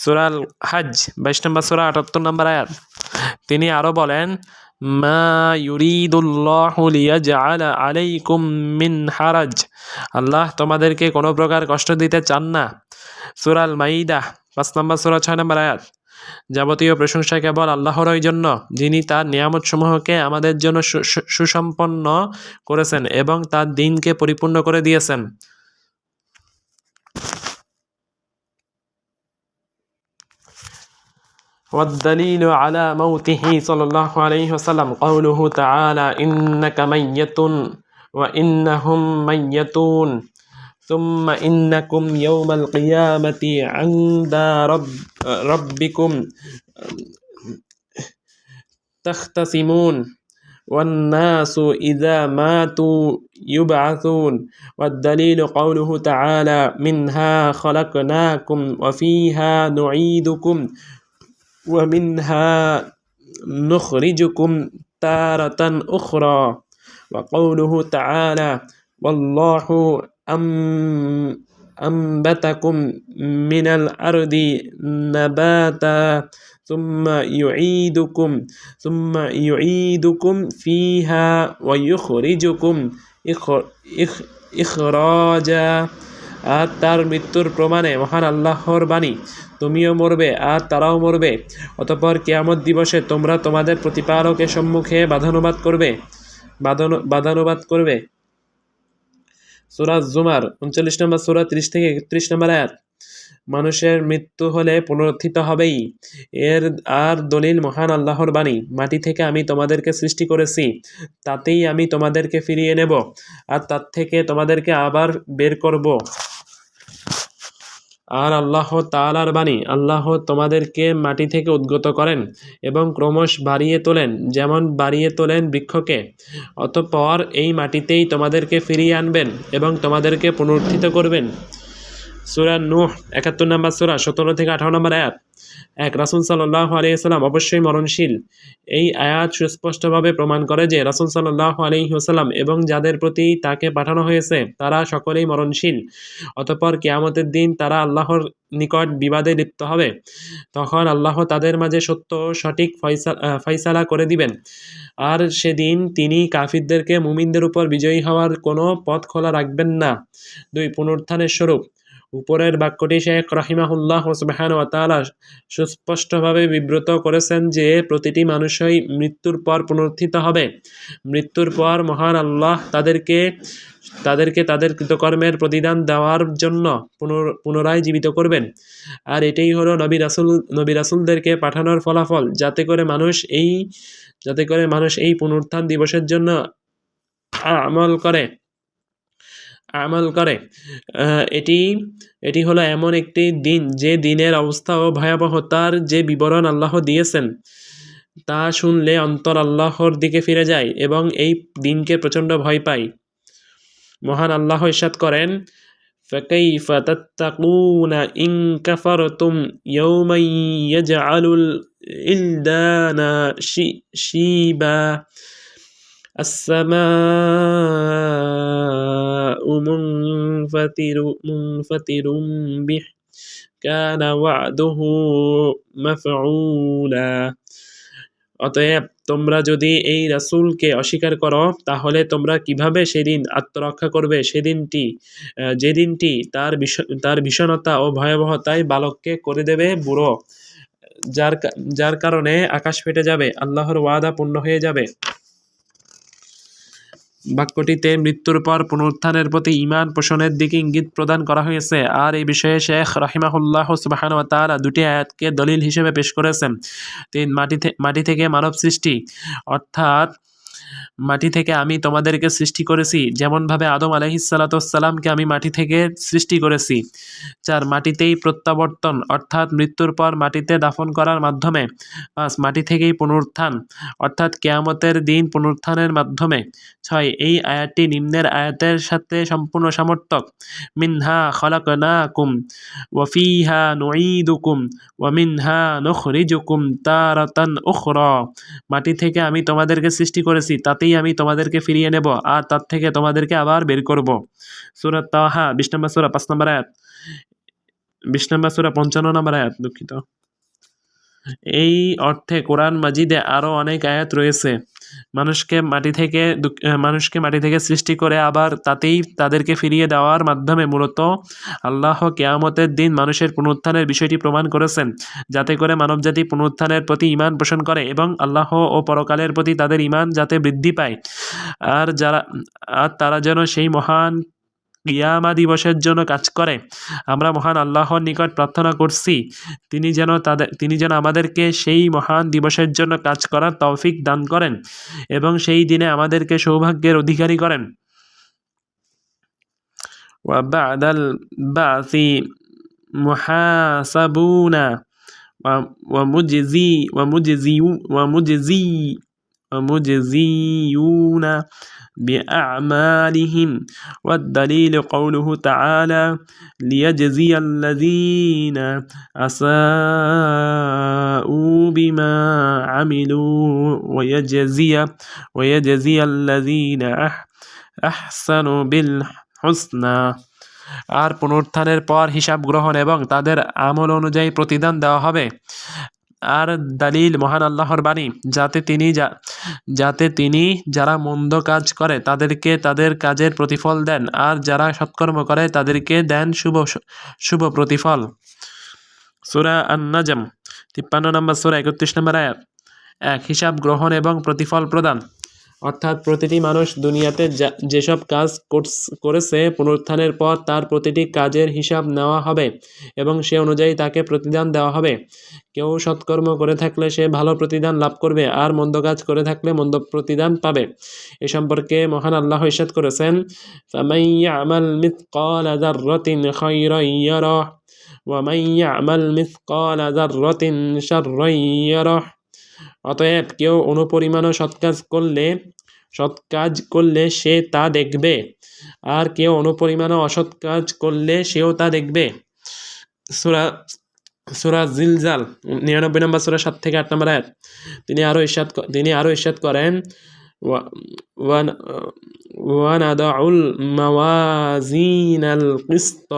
সূরা আল হজ 22 নম্বর সূরা 78 নম্বর আয়াত। তিনি আরও বলেন, মা ইউরিদুল্লাহু লিয়াজআলা আলাইকুম মিন হারাজ। আল্লাহ তোমাদেরকে কোনো প্রকার কষ্ট দিতে চান না। সূরা আল মাইদা 5 নম্বর সূরা 6 নম্বর আয়াত। যাবতীয় প্রশংসা কেবল আল্লাহরই জন্য, যিনি তার নিয়ামতসমূহকে আমাদের জন্য সুসম্পন্ন করেছেন এবং তার দ্বীনকে পরিপূর্ণ করে দিয়েছেন। والدليل على موته صلى الله عليه وسلم قوله تعالى إنك ميت وإنهم ميتون ثم إنكم يوم القيامة عند ربكم تختصمون والناس إذا ماتوا يبعثون والدليل قوله تعالى منها خلقناكم وفيها نعيدكم ومنها نخرجكم تارة أخرى وقوله تعالى والله أنبتكم من الأرض نباتا ثم يعيدكم فيها ويخرجكم إخراجا। আর তার মৃত্যুর প্রমাণে মহান আল্লাহর বাণী, তুমিও মরবে আর তারাও মরবে, অতঃপর কিয়ামত দিবসে তোমরা তোমাদের প্রতিপালকের সম্মুখে বাদানুবাদ করবে। সূরা জুমার 39 নম্বর সূরা 30 থেকে 31 নম্বর আয়াত। মানুষের মৃত্যু হলে পুনরুত্থিত হবেই। আর দলিল মহান আল্লাহর বাণী, মাটি থেকে আমি তোমাদেরকে সৃষ্টি করেছি, তাতেই আমি তোমাদেরকে ফিরিয়ে নেব আর তার থেকে তোমাদেরকে আবার বের করব। আর আল্লাহ তাআলার বাণী, আল্লাহ তোমাদেরকে মাটি থেকে উদ্গত করেন এবং ক্রমশ বাড়িয়ে তোলেন, যেমন বাড়িয়ে তোলেন বৃক্ষকে। অতঃপর এই মাটিতেই তোমাদেরকে ফিরিয়ে আনবেন এবং তোমাদেরকে পুনরুত্থিত করবেন। সূরা নূহ 71 নম্বর সূরা 17 থেকে 18 নম্বর আয়াত। রাসূল সাল্লাল্লাহু আলাইহি ওয়াসাল্লাম অবশ্যই মরণশীল। এই আয়াত সুস্পষ্টভাবে প্রমাণ করে যে রাসূল সাল্লাল্লাহু আলাইহি ওয়াসাল্লাম এবং যাদের প্রতি তাকে পাঠানো হয়েছে তারা সকলেই মরণশীল। অতঃপর কিয়ামতের দিন তারা আল্লাহর নিকট বিবাদে লিপ্ত হবে। তখন আল্লাহ তাদের মাঝে সত্য সঠিক ফয়সালা করে দিবেন। আর সেদিন তিনি কাফিরদেরকে মুমিনদের উপর বিজয়ী হওয়ার কোনো পথ খোলা রাখবেন না। 2. পুনরুত্থানের স্বরূপ। উপরের বাক্যটি শেখ রাহিমাহুল্লাহ সুবহানাহু ওয়া তাআলা সুস্পষ্টভাবে বিব্রত করেছেন যে প্রতিটি মানুষই মৃত্যুর পর পুনরুত্থিত হবে। মৃত্যুর পর মহান আল্লাহ তাদেরকে তাদের কৃতকর্মের প্রতিদান দেওয়ার জন্য পুনরায় জীবিত করবেন। আর এটাই হলো নবী রাসূলদেরকে পাঠানোর ফলাফল, যাতে করে মানুষ এই পুনরুত্থান দিবসের জন্য আমল করে। এটি হলো এমন একটি দিন যে দিনের অবস্থা ও ভয়াবহতার যে বিবরণ আল্লাহ দিয়েছেন তা শুনলে অন্তর আল্লাহর দিকে ফিরে যায় এবং এই দিনকে প্রচণ্ড ভয় পায়। মহান আল্লাহ ইরশাদ করেন, فَكَيْفَ تَتَّقُونَ إِن كَفَرْتُمْ يَوْمًا يَجْعَلُ الْوِلْدَانَ شِيبًا السَّمَاءُ مُنفَطِرٌ بِهِ كَانَ وَعْدُهُ مَفْعُولًا। অতএব তোমরা যদি এই রাসূলকে অস্বীকার করো তাহলে তোমরা কিভাবে সেদিন আত্মরক্ষা করবে, যে দিনটি তার ভীষণতা ও ভয়াবহতায় বালককে করে দেবে বুড়ো, যার কারণে আকাশ ফেটে যাবে, আল্লাহর ওয়াদা পূর্ণ হয়ে যাবে। বাক্যটিতে মৃত্যুর পর পুনরুত্থানের প্রতি ঈমান পোষণের দিকে ইঙ্গিত প্রদান করা হয়েছে। আর এই বিষয়ে শেখ রাহিমাহুল্লাহ সুবহানাহু ওয়া তাআলা 2টি আয়াতকে দলিল হিসেবে পেশ করেছেন। মাটি থেকে মানব সৃষ্টি, অর্থাৎ মাটি থেকে আমি তোমাদেরকে সৃষ্টি করেছি, যেমনভাবে আদম আলাইহিসসালাতুসসালামকে আমি মাটি থেকে সৃষ্টি করেছি। 4. মাটিতেই প্রত্যাবর্তন, অর্থাৎ মৃত্যুর পর মাটিতে দাফন করার মাধ্যমে। 5. মাটি থেকেই পুনরুত্থান, অর্থাৎ কিয়ামতের দিন পুনরুত্থানের মাধ্যমে। 6. এই আয়াতটি নিম্নের আয়াতের সাথে সম্পূর্ণ সমর্থক। মিনহা খলাকনাকুম ওয়া ফিহা নুঈদুকুম ওয়া মিনহা নুখরিজুকুম তারাতান উখরা। মাটি থেকে আমি তোমাদেরকে সৃষ্টি করেছি, তাতেই আমি তোমাদেরকে ফিরিয়ে নেব আর তার থেকে তোমাদেরকে আবার বের করব। সূরা তাহা 20 নম্বর সূরা 5 নম্বর আয়াত। 20 নম্বর সূরা 55 নম্বর আয়াত, দুঃখিত। এই অর্থে কোরআন মাজিদে আরও অনেক আয়াত রয়েছে। মানুষকে মাটি থেকে সৃষ্টি করে আবার তাতেই তাদেরকে ফিরিয়ে দেওয়ার মাধ্যমে মূলত আল্লাহ কিয়ামতের দিন মানুষের পুনরুত্থানের বিষয়টি প্রমাণ করেছেন, যাতে করে মানবজাতি পুনরুত্থানের প্রতি ঈমান পোষণ করে এবং আল্লাহ ও পরকালের প্রতি তাদের ঈমান যাতে বৃদ্ধি পায়। আর তারা যেন সেই মহান কিয়ামা দিবসের জন্য কাজ করে। আমরা মহান আল্লাহর নিকট প্রার্থনা করছি তিনি যেন আমাদেরকে সেই মহান দিবসের জন্য কাজ করার তৌফিক দান করেন এবং সেই দিনে আমাদেরকে সৌভাগ্যের অধিকারী করেন। ওয়া বা'দাল বা'সি মুহাসাবুনা ওয়া মুজজিউনা بأعمالهم والدليل قوله تعالى ليجزي الذين أساءوا بما عملوا ويجزي الذين أحسنوا بالحسنى। আর পুনরুত্থানের পর হিসাব গ্রহণ এবং তাদের আমল অনুযায়ী প্রতিদান দেওয়া হবে। আর দালিল মহান আল্লাহর বাণী, যাতে তিনি যারা মন্দ কাজ করে তাদেরকে তাদের কাজের প্রতিফল দেন, আর যারা সৎকর্ম করে তাদেরকে দেন শুভ প্রতিফল। সূরা আন-নাজম 53 নম্বর সূরা 31 নম্বর আয়াত। 1. হিসাব গ্রহণ এবং প্রতিফল প্রদান, অর্থাৎ প্রতিটি মানুষ দুনিয়াতে যেসব কাজ করেছে পুনরুত্থানের পর তার প্রতিটি কাজের হিসাব নেওয়া হবে এবং সে অনুযায়ী তাকে প্রতিদান দেওয়া হবে। কেউ সৎকর্ম করে থাকলে সে ভালো প্রতিদান লাভ করবে, আর মন্দ কাজ করে থাকলে মন্দ প্রতিদান পাবে। এ সম্পর্কে মহান আল্লাহ ইরশাদ করেছেন, ফামান ইয়ামাল মিসকালা যাররাতিন খায়রান ইয়ারাহ ওয়া মান ইয়ামাল মিসকালা যাররাতিন শাররান ইয়ারাহ। অতএব কেউ অনুপরিমাণ সৎ কাজ করলে সে তা দেখবে, আর কেউ অনুপরিমাণ অসৎ কাজ করলে সেও তা দেখবে। সূরা জিলজাল 99 নম্বর সূরা 7 থেকে 8 নম্বর আয়াত। তিনি আরো ইরশাদ করেন, ওয়ানাদাউল মাওয়াজিনাল কিসত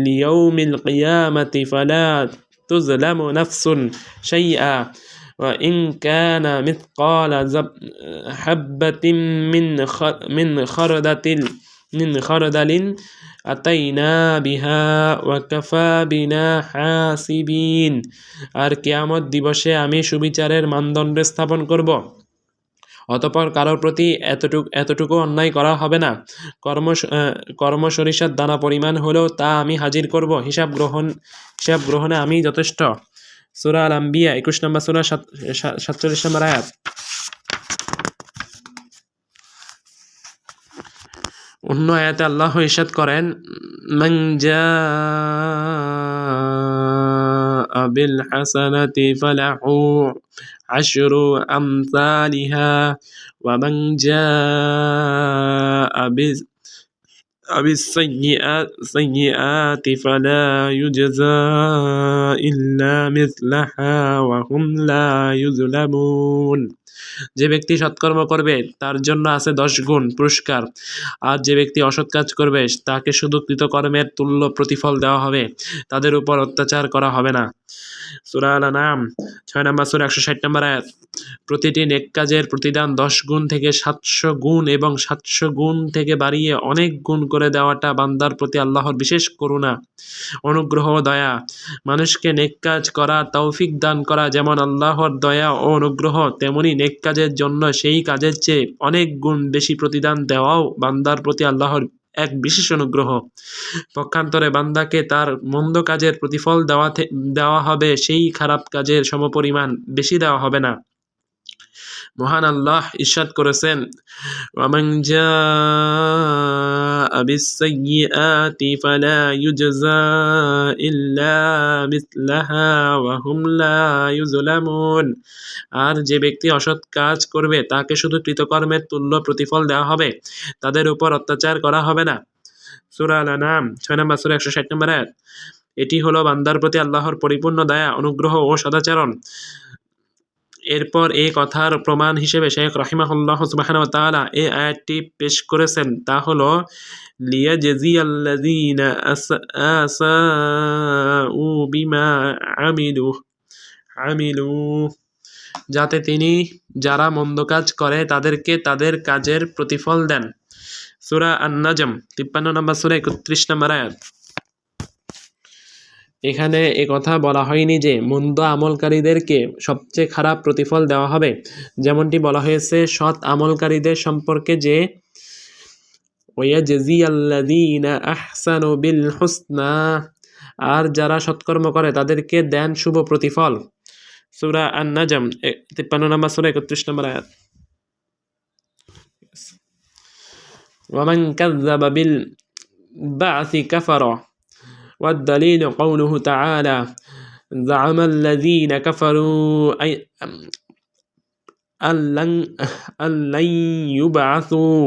লিয়াউমিল কিয়ামাতি ফালা তুযলামু নাফসুন শাইআ وإن كان مثقال حبة من خردل أتينا بها وكفى بنا حاسبين। আর কিয়ামত দিবসে আমি সুবিচারের মানদণ্ড স্থাপন করব, অতঃপর কারোর প্রতি এতটুকু অন্যায় করা হবে না। কর্ম সরিষার দানা পরিমাণ হলেও তা আমি হাজির করব, হিসাব গ্রহণে আমি যথেষ্ট। সূরা আল-আম্বিয়া 21 নম্বর সূরা 47 নম্বর আয়াত। অন্য আয়াতে আল্লাহ ইরশাদ করেন, মান জাআ বিল হাসানাতি ফালাহু আশরু আমসালিহা ওয়া মান জাআ بالسيئات فلا يجزى إلا مثلها وهم لا يظلمون। যে ব্যক্তি সৎকর্ম করবে তার জন্য আছে 10 গুণ পুরস্কার, আর যে ব্যক্তি অসৎ কাজ করবে তাকে শুধু কৃতকর্মের তুল্য প্রতিফল দেওয়া হবে, তাদের উপর অত্যাচার করা হবে না। সূরা আল-আনআম 6 নম্বর সূরা 160 নম্বর আয়াত। প্রতিটি নেক কাজের প্রতিদান 10 গুণ থেকে 700 গুণ এবং 700 গুণ থেকে বাড়িয়ে অনেক গুণ করে দেওয়াটা বান্দার প্রতি আল্লাহর বিশেষ করুণা, অনুগ্রহ ও দয়া। মানুষকে নেক কাজ করার তৌফিক দান করা যেমন আল্লাহর দয়া ও অনুগ্রহ, তেমনি নেক কাজের জন্য সেই কাজের চেয়ে অনেক গুণ বেশি প্রতিদান দেওয়াও বান্দার প্রতি আল্লাহর এক বিশেষ অনুগ্রহ। পক্ষান্তরে বান্দাকে তার মন্দ কাজের প্রতিফল দেওয়া হবে, সেই খারাপ কাজের সমপরিমাণ বেশি দেওয়া হবে না। মহান আল্লাহ ইরশাদ করেছেন, ওয়ামান জাআ বিস-সাইয়্যিআতি ফালা ইউজজা ইল্লা মিসলাহা ওয়া হুম লা ইউযলামুন। আর যে ব্যক্তি অসৎ কাজ করবে তাকে শুধু কৃতকর্মের তুল্য প্রতিফল দেওয়া হবে, তাদের উপর অত্যাচার করা হবে না। সূরা আল-আনআম 6 নম্বর সূরা 160 নম্বর আয়াত। এটি হলো বান্দার প্রতি আল্লাহর পরিপূর্ণ দয়া, অনুগ্রহ ও সদাচরণ। এরপর এই কথার প্রমাণ হিসেবে শেখ রাহিমাহুল্লাহ সুবহানাহু ওয়া তাআলা এই আয়াতটি পেশ করেছেন, তা হলো লিয়াজজিয়াল্লাযীনা আসাউ বিমা আমিলু, যাতে তিনি যারা মন্দ কাজ করে তাদেরকে তাদের কাজের প্রতিফল দেন। সূরা আন-নাজম 53 নম্বর সূরা 31 নম্বর আয়াত। এখানে কথা বলা হয়নি যে মন্দ আমলকারীদেরকে সবচেয়ে খারাপ প্রতিফল দেওয়া হবে, যেমনটি বলা হয়েছে সৎ আমলকারীদের সম্পর্কে যে ওয়ায়াজজিয়াল্লাযীনা আহসানু বিল হুসনা, আর যারা সৎকর্ম করে তাদেরকে দেন শুভ প্রতিফল। সূরা আন-নাজম 53 নম্বর সূরা 31 নম্বর আয়াত। ওয়ামান কাযযাবা বিল বা'সি কাফারা। والدليل قوله تعالى زعم الذين كفروا أن لن يبعثوا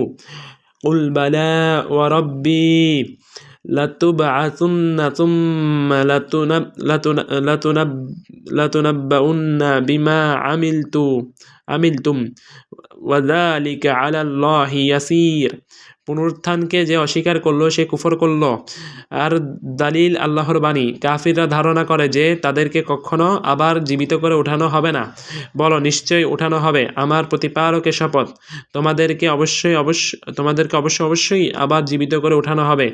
قل بلى وربي لتبعثن ثم لتنبؤن بما عملتم وذلك على الله يسير। পুনরুত্থানকে যে অস্বীকার করলো সে কুফর করলো। আর দালিল আল্লাহর বাণী। কাফিররা ধারণা করে যে তাদেরকে কখনো আবার জীবিত করে ওঠানো হবে না। বলো, নিশ্চয়ই ওঠানো হবে। আমার প্রতিপালকের শপথ, তোমাদেরকে অবশ্যই আবার জীবিত করে ওঠানো হবে।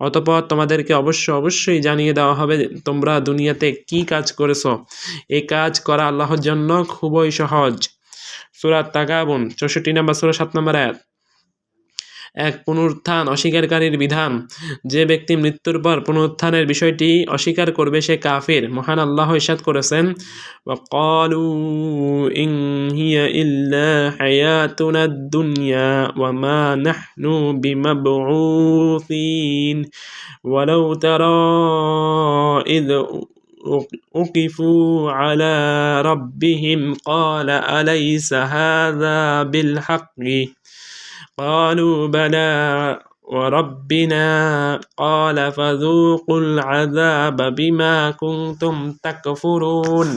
অতঃপর তোমাদেরকে অবশ্যই জানিয়ে দেওয়া হবে তোমরা দুনিয়াতে কি কাজ করেছো। এই কাজ করা আল্লাহর জন্য খুবই সহজ। সূরা তাগাবুন 64 নম্বর সূরা 7 নম্বর আয়াত। এক, পুনরুত্থান অস্বীকারীর বিধান। যে ব্যক্তি মৃত্যুর পর পুনরুত্থানের বিষয়টি অস্বীকার করবে সে কাফির। মহান আল্লাহ ইরশাদ করেছেন, وقالوا إن هي إلا حياتنا الدنيا وما نحن بمبعوثين ولو ترى إذ وقفوا على ربهم قال أليس هذا بالحق قالوا بلى وربنا قال فذوقوا العذاب بما كنتم تكفرون।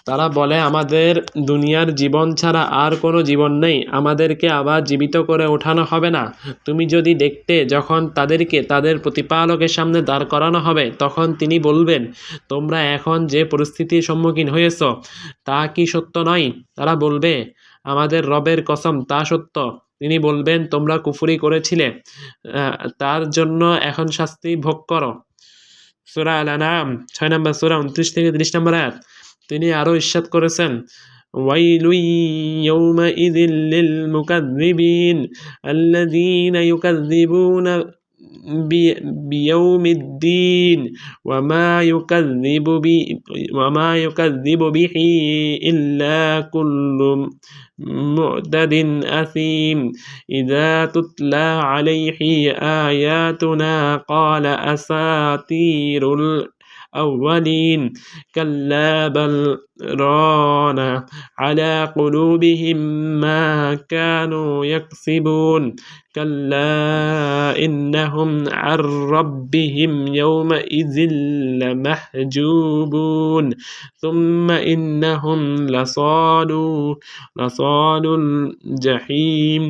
তারা বলে, আমাদের দুনিয়ার জীবন ছাড়া আর কোনো জীবন নেই, আমাদেরকে আবার জীবিত করে ওঠানো হবে না। তুমি যদি দেখতে যখন তাদেরকে তাদের প্রতিপালকের সামনে দাঁড় করানো হবে তখন তিনি বলবেন, তোমরা এখন যে পরিস্থিতির সম্মুখীন হয়েছ তা কি সত্য নয়? তারা বলবে, আমাদের রবের কসম তা সত্য। তিনি বলবেন, তোমরা কুফরি করেছিলে, তার জন্য এখন শাস্তি ভোগ করো। সূরা আল-আনআম 6 নম্বর সূরা 29 থেকে 30 নম্বর আয়াত। তিনি আরও ইরশাদ করেছেন, ওয়াইলু ইয়াউমাইযিল লিল মুকাযযিবিন আল্লাযীনা ইউকাযযিবুনা বিয়াউমিদ্দিন ওয়ামা ইউকাযযিবু বিহি ইল্লা কুল্লু মু'তাদিন আসীম ইযা তুতলা আলাইহি আয়াতুনা ক্বালা আসাতিরুল أولين كلا بل ران على قلوبهم ما كانوا يكسبون كلا إنهم عن ربهم يومئذ لمحجوبون ثم إنهم لصال الجحيم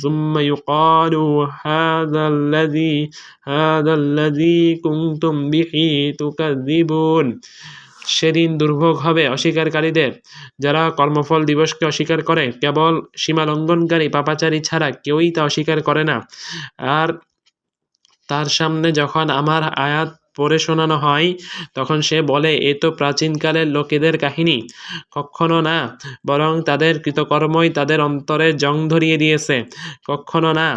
ثم يقال هذا الذي كنتم به تكذبون। সেদিন দুর্ভোগ হবে অস্বীকারীদের, যারা কর্মফল দিবসকে অস্বীকার করে। কেবল সীমালঙ্ঘনকারী পাপাচারী ছাড়া কেউই তা অস্বীকার করে না। আর তার সামনে যখন আমার আয়াত পড়ে শোনানো হয় তখন সে বলে, এ তো প্রাচীনকালের লোকেদের কাহিনী। কখনো না, বরং তাদের কৃতকর্মই তাদের অন্তরে জং ধরিয়ে দিয়েছে। কখনো না,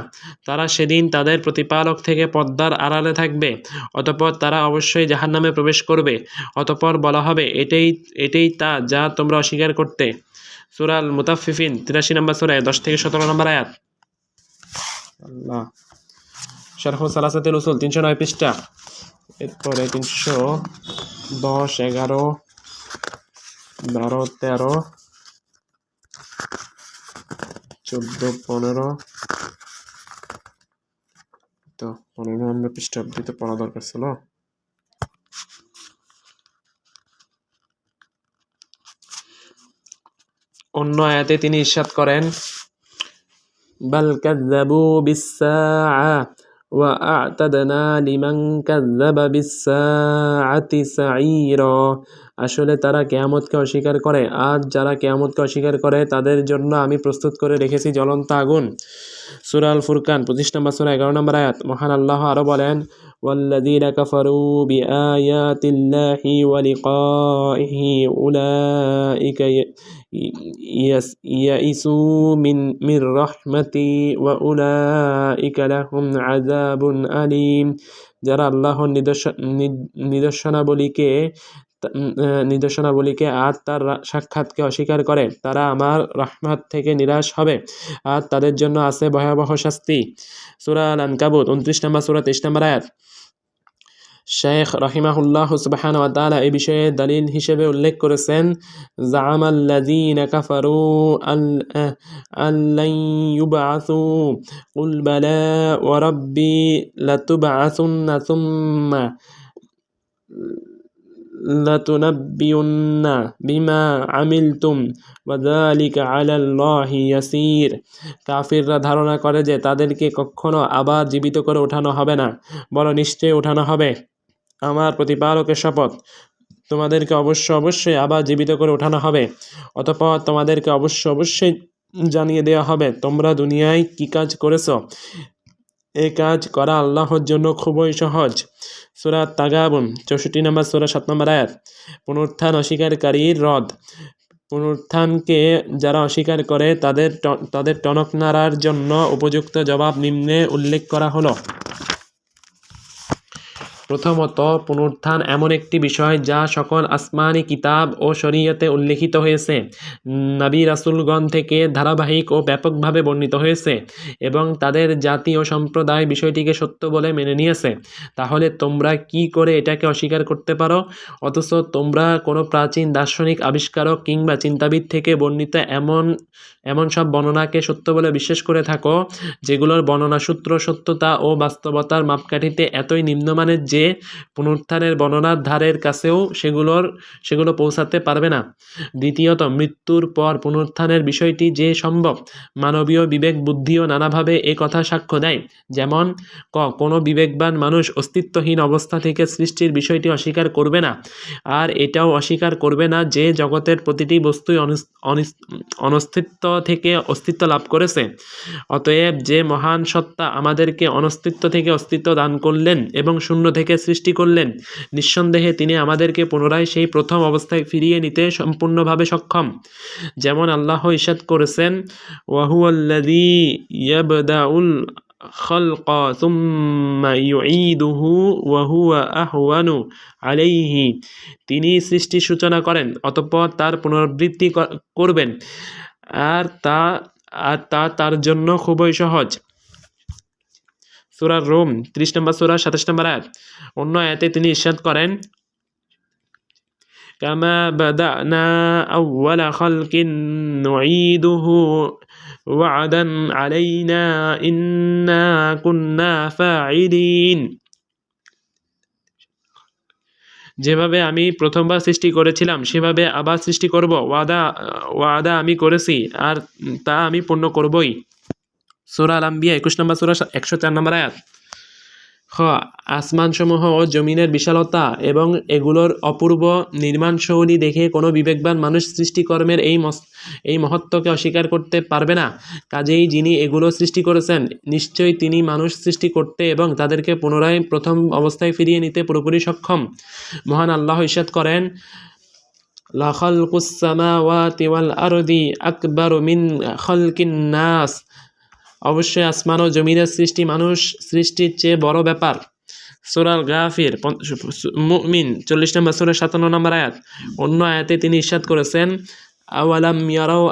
তারা সেদিন তাদের প্রতিপালক থেকে পর্দার আড়ালে থাকবে। অতঃপর তারা অবশ্যই জাহান্নামে প্রবেশ করবে। অতঃপর বলা হবে, এটাই তা যা তোমরা অস্বীকার করতে। সূরা আল মুতাফফিফিন 83 নম্বর সূরা 10 থেকে 17 নম্বর আয়াত। আল্লাহ। শারহ সালাসাতুল উসুল 309 পৃষ্ঠা। এরপরে 310, 11, 12, 13, 14, 15 তো 15 নম্বর পৃষ্ঠা অব্দি তো পড়া দরকার ছিল। অন্য আয়াতে তিনি ইরশাদ করেন, বাল কাযযাবু বিস-সাআ ওয়া আ'তাদনা লিমান কাযযাবা বিস-সাআতি সাঈরা। আসলে তারা কিয়ামতকে অস্বীকার করে, আর যারা কিয়ামতকে অস্বীকার করে তাদের জন্য আমি প্রস্তুত করে রেখেছি জ্বলন্ত আগুন। সূরা আল ফুরকান 25 নম্বর সূরা 11 নম্বর আয়াত। মহান আল্লাহ আরো বলেন, ওয়াল্লাযীনা কাফারু বিআয়াতিল্লাহি ওয়া লিকাইহি উলাইকা ইয়াইসু মির রাহমাতি ওয়া উলাইকা লাহুম আযাবুন আলীম। যারা আল্লাহর নিদর্শনাবলীকে আর তার সাক্ষাৎকে অস্বীকার করে তারা আমার রহমত থেকে নিরাশ হবে, আর তাদের জন্য আছে ভয়াবহ শাস্তি। সূরা আল আনকাবুত 29 নম্বর সূরা 23 নম্বর আয়াত। শেখ রাহিমাহুল্লাহ সুবহানাহু ওয়া তাআলা এই বিষয়ে দলিল হিসেবে উল্লেখ করেছেন, জাআমাল্লাযীনা কাফারু আল্লান ইউবআসু কুল বালা ওয়া রাব্বি লাতুবআসুন্না লাতুনাব্বিউন্না বিমা আমিলতুম ওয়া যালিকা আলাল্লাহি ইয়াসির। কাফিররা ধারণা করে যে তাদেরকে কখনো আবার জীবিত করে ওঠানো হবে না, বলো নিশ্চয়ই ওঠানো হবে। আমার প্রতিপালকের শপথ, তোমাদেরকে অবশ্যই আবার জীবিত করে ওঠানো হবে, অতঃপর তোমাদেরকে অবশ্যই জানিয়ে দেওয়া হবে তোমরা দুনিয়ায় কি কাজ করেছো। এই কাজ করা আল্লাহর জন্য খুবই সহজ। সূরা তাগাবুন 64 নম্বর সূরা 7 নম্বর আয়াত। পুনরুত্থান অস্বীকারীর রদ। পুনরুত্থানকে যারা অস্বীকার করে তাদের টনক নাড়ার জন্য উপযুক্ত জবাব নিম্নে উল্লেখ করা হলো। প্রথমত, পুনরুত্থান এমন একটি বিষয় যা সকল আসমানি কিতাব ও শরীয়তে উল্লেখিত হয়েছে, নবী রাসূলগণ থেকে ধারাবাহিক ও ব্যাপকভাবে বর্ণিত হয়েছে এবং তাদের জাতি ও সম্প্রদায় বিষয়টিকে সত্য বলে মেনে নিয়েছে। তাহলে তোমরা কি করে এটাকে অস্বীকার করতে পারো? অথচ তোমরা কোনো প্রাচীন দার্শনিক আবিষ্কারক কিংবা চিন্তাবিদ থেকে বর্ণিত এমন সব বর্ণনাকে সত্য বলে বিশ্বাস করে থাকো যেগুলোর বর্ণনা সূত্র, সত্যতা ও বাস্তবতার মাপকাঠিতে এতই নিম্নমানের যে পুনরুত্থানের বর্ণনার ধারের কাছেও সেগুলো পৌঁছাতে পারবে না। দ্বিতীয়ত, মৃত্যুর পর পুনরুত্থানের বিষয়টি যে সম্ভব, মানবীয় বিবেক বুদ্ধিও নানাভাবে এ কথা সাক্ষ্য দেয়। যেমন কোনো বিবেকবান মানুষ অস্তিত্বহীন অবস্থা থেকে সৃষ্টির বিষয়টি অস্বীকার করবে না, আর এটাও অস্বীকার করবে না যে জগতের প্রতিটি বস্তুই অনস্তিত্ব থেকে অস্তিত্ব লাভ করেছে। অতএব যে মহান সত্তা আমাদেরকে অনস্তিত্ব থেকে অস্তিত্ব দান করলেন এবং শূন্য থেকে সৃষ্টি করলেন, নিঃসন্দেহে তিনি আমাদেরকে পুনরায় সেই প্রথম অবস্থায় ফিরিয়ে নিতে সম্পূর্ণভাবে সক্ষম। যেমন আল্লাহ ইরশাদ করেছেন, ওয়াহুয়াল্লাযী ইয়াবদাউল খালকা সুম্মা ইউঈদুহু ওয়া হুয়া আহওয়ানু আলাইহি। তিনি সৃষ্টির সূচনা করেন, অতঃপর তার পুনরাবৃত্তি করবেন, আর তা তার জন্য খুবই সহজ। সূরা রুম 30 নম্বর সূরা 27 নম্বর আয়াত। অন্য আয়াতে তিনি ইরশাদ করেন, কামা বাদানা আউওয়ালা খালকিন নুঈদুহু ওয়া'দান আলাইনা ইন্না কুন্না ফাঈলিন। যেভাবে আমি প্রথমবার সৃষ্টি করেছিলাম সেভাবে আবার সৃষ্টি করব, ওয়াদা আমি করেছি, আর তা আমি পূর্ণ করবই। সূরা আল-আম্বিয়া 21 নম্বর সূরা 104 নম্বর আয়াত। আসমানসমূহ ও জমিনের বিশালতা এবং এগুলোর অপূর্ব নির্মাণশৈলী দেখে কোনো বিবেকবান মানুষ সৃষ্টিকর্মের এই মহত্বকে অস্বীকার করতে পারবে না। কাজেই যিনি এগুলো সৃষ্টি করেছেন, নিশ্চয়ই তিনি মানুষ সৃষ্টি করতে এবং তাদেরকে পুনরায় প্রথম অবস্থায় ফিরিয়ে নিতে পুরোপুরি সক্ষম। মহান আল্লাহ ইরশাদ করেন, লা খালকুস সামাওয়াতি ওয়াল আরদি আকবারু মিন খালকিন নাস। অবশ্যই আসমান ও জমিনের সৃষ্টি মানুষ সৃষ্টির চেয়ে বড় ব্যাপার। সূরা গাফির মুমিন 40 নম্বর সূরা 57 নম্বর আয়াত। অন্য আয়াতে তিনি ইরশাদ করেছেন, আওয়ালাম ইয়ারাউ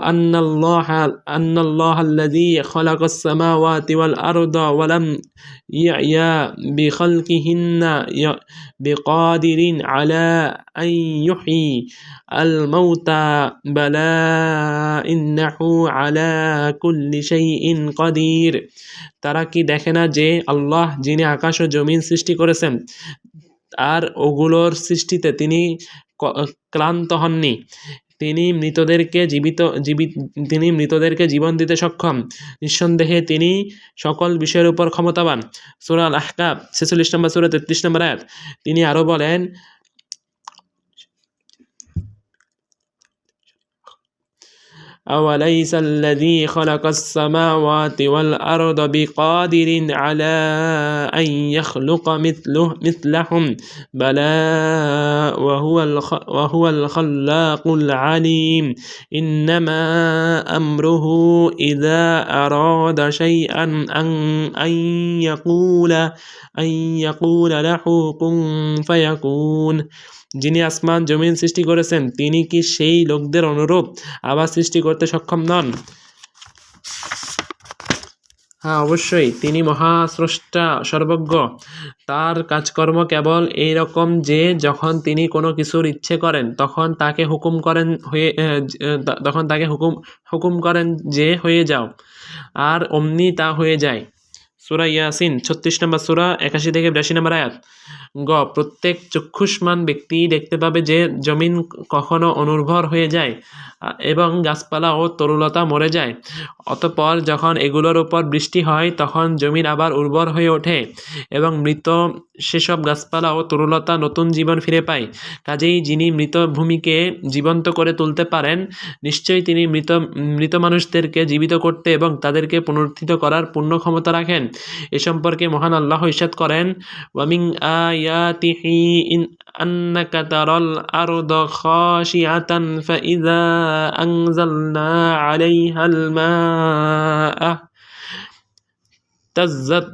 আন্নাল্লাহাল্লাযী খালাকাস সামাওয়াতি ওয়াল আরদা ওয়া লাম ইয়া'য়া বিখালকিহিন্না বিকাদিরিন আলা আন ইউহয়ি আল মাউতা বালা ইন্নাহু আলা কুল্লি শাইইন কাদির। তারা কি দেখে না যে আল্লাহ, যিনি আকাশ ও জমিন সৃষ্টি করেছেন, আর ওগুলোর সৃষ্টিতে তিনি ক্লান্ত হননি। তিনি মৃতদেরকে জীবন দিতে সক্ষম। নিঃসন্দেহে তিনি সকল বিষয়ের উপর ক্ষমতাবান। সূরা আল-আহকাফ 46 নম্বর সূরা 33 নম্বর আয়াত। তিনি আরো বলেন, أوليس الذي خلق السماوات والأرض بقادر على أن يخلق مثلهم بلى وهو الخلاق العليم إنما أمره إذا أراد شيئا أن يقول له كن فيكون। যিনি আসমান জমিন সৃষ্টি করেছেন, তিনি কি সেই লোকদের অনুরূপ আবার সৃষ্টি করতে সক্ষম নন? হ্যাঁ, অবশ্যই তিনি মহাস্রষ্টা, সর্বজ্ঞ। তার কাজকর্ম কেবল এই রকম যে যখন তিনি কোনো কিছুর ইচ্ছে করেন তখন তাকে হুকুম করেন যে হয়ে যাও, আর অমনি তা হয়ে যায়। সূরা ইয়াসিন 36 নম্বর সূরা 81 থেকে 82 নম্বর আয়াত। গ প্রত্যেক চক্ষুষ্মান ব্যক্তি দেখতে পাবে যে জমিন কখনো অনুর্বর হয়ে যায় এবং গাছপালা ও তরুলতা মরে যায়, অতঃপর যখন এগুলোর উপর বৃষ্টি হয় তখন জমিন আবার উর্বর হয়ে ওঠে এবং মৃত সেসব গাছপালা ও তরুলতা নতুন জীবন ফিরে পায়। কাজেই যিনি মৃত ভূমিকে জীবন্ত করে তুলতে পারেন, নিশ্চয়ই তিনি মৃত মানুষদেরকে জীবিত করতে এবং তাদেরকে পুনরুত্থিত করার পূর্ণ ক্ষমতা রাখেন। এ সম্পর্কে মহান আল্লাহ ইরশাদ করেন, ওয়ামিন আয়াতিহি আন্নাকা তারাল আরদা খাশিআতান ফাইযা আনজালনা আলাইহাল মাআ তাজ্জাত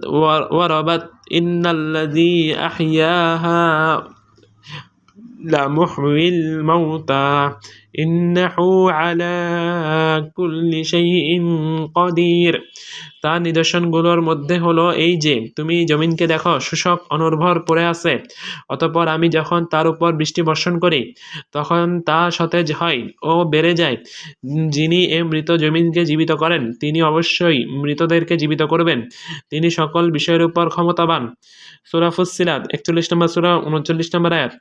ওয়া রাবাত ইন্নাল্লাযী আহইয়াহা লামুহয়িল মাউতা ইন্নাহু আলা কুল্লি শাইইন কাদির। তার নিদর্শনগুলোর মধ্যে হলো এই যে তুমি জমিনকে দেখো, শুষ্ক অনুর্বর পড়ে আছে, অতঃপর আমি যখন তার উপর বৃষ্টি বর্ষণ করি তখন তা সতেজ হয় ও বেড়ে যায়। যিনি এই মৃত জমিনকে জীবিত করেন তিনি অবশ্যই মৃতদেরকে জীবিত করবেন, তিনি সকল বিষয়ের উপর ক্ষমতাবান। সূরা ফুসসিলাত 41 নম্বর সূরা 39 নম্বর আয়াত।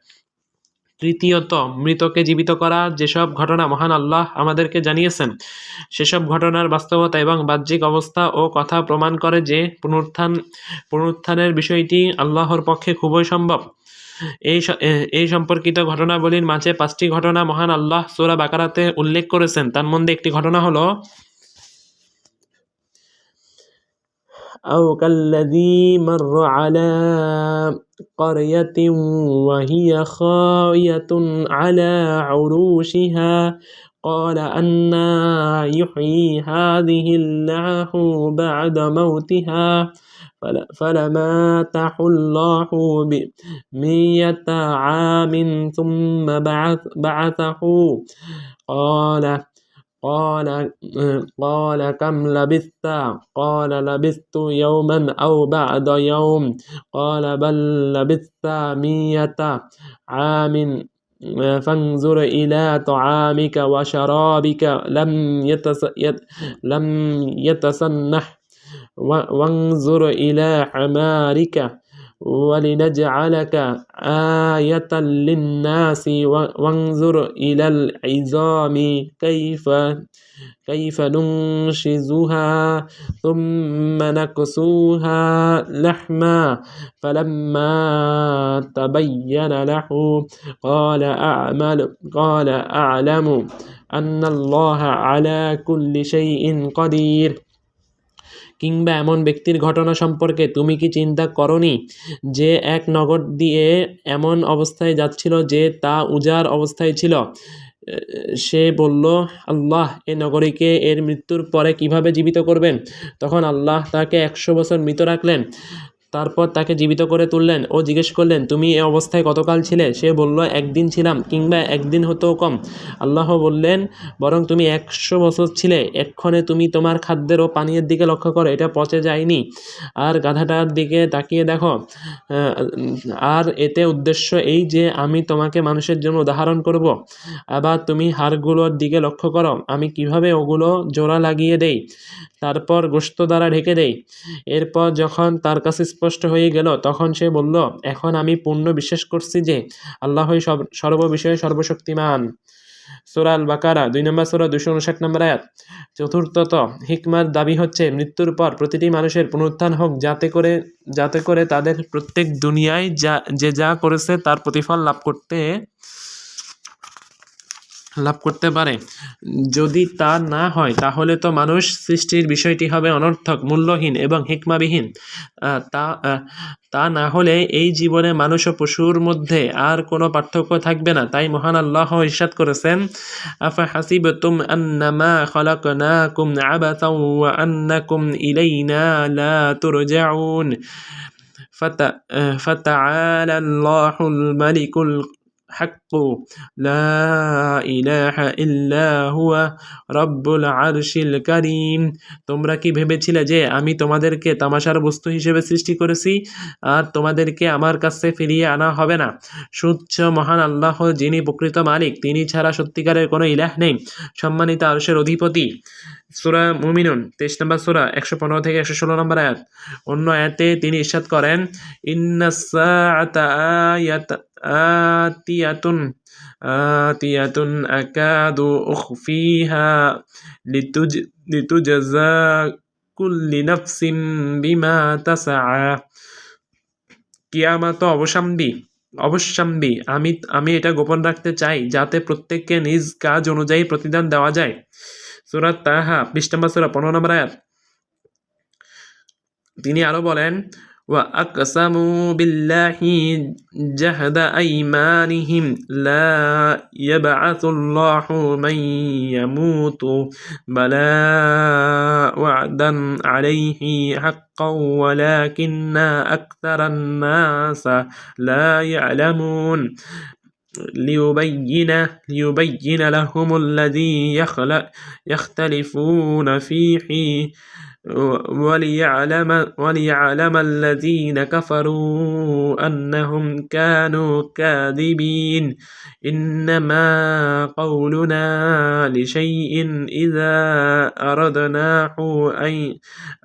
তৃতীয়ত, মৃতকে জীবিত করা যেসব ঘটনা মহান আল্লাহ আমাদেরকে জানিয়েছেন সেসব ঘটনার বাস্তবতা এবং বাহ্যিক অবস্থা ও কথা প্রমাণ করে যে পুনরুত্থানের বিষয়টি আল্লাহর পক্ষে খুবই সম্ভব। এই সম্পর্কিত ঘটনাবলীর মাঝে 5টি ঘটনা মহান আল্লাহ সূরা বাকারাতে উল্লেখ করেছেন। তার মধ্যে একটি ঘটনা হলো أو كالذي مر على قرية وهي خاوية على عروشها قال أنى يحيي هذه الله بعد موتها فلماته الله 100 عام ثم بعثه قال كم لبثت؟ قال لبثت يوما أو بعد يوم قال بل لبثت 100 عام فانظر إلى طعامك وشرابك لم يتسنح وانظر إلى حمارك ولنجعلك آية للناس وانظر إلى العظام كيف ننشزها ثم نكسوها لحما فلما تبين له قال أعلم أن الله على كل شيء قدير। কিংবা এমন ব্যক্তির ঘটনা সম্পর্কে তুমি কি চিন্তা করনি যে এক নগর দিয়ে এমন অবস্থায় যাচ্ছিল যে তা উজাড় অবস্থায় ছিল। সে বলল, আল্লাহ এ নগরীকে এর মৃত্যুর পরে কিভাবে জীবিত করবেন? তখন আল্লাহ তাকে 100 বছর মৃত রাখলেন, তারপর তাকে জীবিত করে তুললেন ও জিজ্ঞেস করলেন, তুমি এ অবস্থায় কতকাল ছিলে? সে বলল, একদিন ছিলাম কিংবা একদিন হতেও কম। আল্লাহ বললেন, বরং তুমি 100 বছর ছিলে। এক্ষণে তুমি তোমার খাদ্যের ও পানীয়ের দিকে লক্ষ্য করো, এটা পচে যায়নি। আর গাধাটার দিকে তাকিয়ে দেখো। আর এতে উদ্দেশ্য এই যে আমি তোমাকে মানুষের জন্য উদাহরণ করব। আবার তুমি হাড়গুলোর দিকে লক্ষ্য করো, আমি কিভাবে ওগুলো জোড়া লাগিয়ে দেই, তারপর গোশত দ্বারা ঢেকে দেই। এরপর যখন তার কাছে স্পষ্ট হয়ে গেল তখন সে বলল, এখন আমি পূর্ণ বিশ্বাস করছি যে আল্লাহই সর্ববিষয়ে সর্বশক্তিমান। সূরা আল বাকারা 2 নম্বর সূরা 259 নম্বর আয়াত। চতুর্থত, হিকমার দাবি হচ্ছে মৃত্যুর পর প্রতিটি মানুষের পুনরুত্থান হোক যাতে করে তাদের প্রত্যেক দুনিয়ায় যা করেছে তার প্রতিফল লাভ করতে পারে। যদি তা না হয় তাহলে তো মানুষ সৃষ্টির বিষয়টি হবে অনর্থক, মূল্যহীন এবং হিকমাবিহীন। তা না হলে এই জীবনে মানুষ ও পশুর মধ্যে আর কোনো পার্থক্য থাকবে না। তাই মহান আল্লাহ ইরশাদ করেছেন, আফা হাসিবতুম আন্নামা খালাকনাকুম আবাসাও ওয়া আন্নাকুম ইলাইনা লা তুরজাউন ফাতাআলা আল্লাহুল মালিকুল হাক্কু লা ইলাহা ইল্লা হুয়া রব্বুল আরশিল কারীম। তোমরা কি ভেবেছিলে যে আমি তোমাদেরকে তামাশার বস্তু হিসেবে সৃষ্টি করেছি আর তোমাদেরকে আমার কাছে ফিরিয়ে আনা হবে না? সুচ্চ মহান আল্লাহ যিনি প্রকৃত মালিক, তিনি ছাড়া সত্যিকারের কোনো ইলাহ নেই, সম্মানিত আরশের অধিপতি। সূরা মুমিনুন 23 নম্বর সূরা 115 থেকে 116 নম্বর আয়াত। অন্য আয়াতে তিনি ইরশাদ করেন, ইন্নাস সাআতা আতিয়াতুন আতিয়াতুন আকাদু উখফিহা লিতুজজা কুল্লি নাফসিন বিমা তাসআ। কিয়ামত অবশ্যম্বী, আমি এটা গোপন রাখতে চাই যাতে প্রত্যেককে নিজ কাজ অনুযায়ী প্রতিদান দেওয়া যায়। সূরা তাহা 20 নম্বর সূরা 15 নম্বর আয়াত। তিনি আরো বলেন, ওয়া আকসামু বিল্লাহি জাহদা আইমানিহিম লা ইয়াবআসুল্লাহু মান ইয়ামুতু বালা ওয়া'দান আলাইহি হাক্কান ওয়ালাকিন্না আকতারান নাস লা ইয়ালামুন ليبين لهم الذي يختلفون فيه وليعلم الذين كفروا أنهم كانوا كاذبين إنما قولنا لشيء إذا أردناه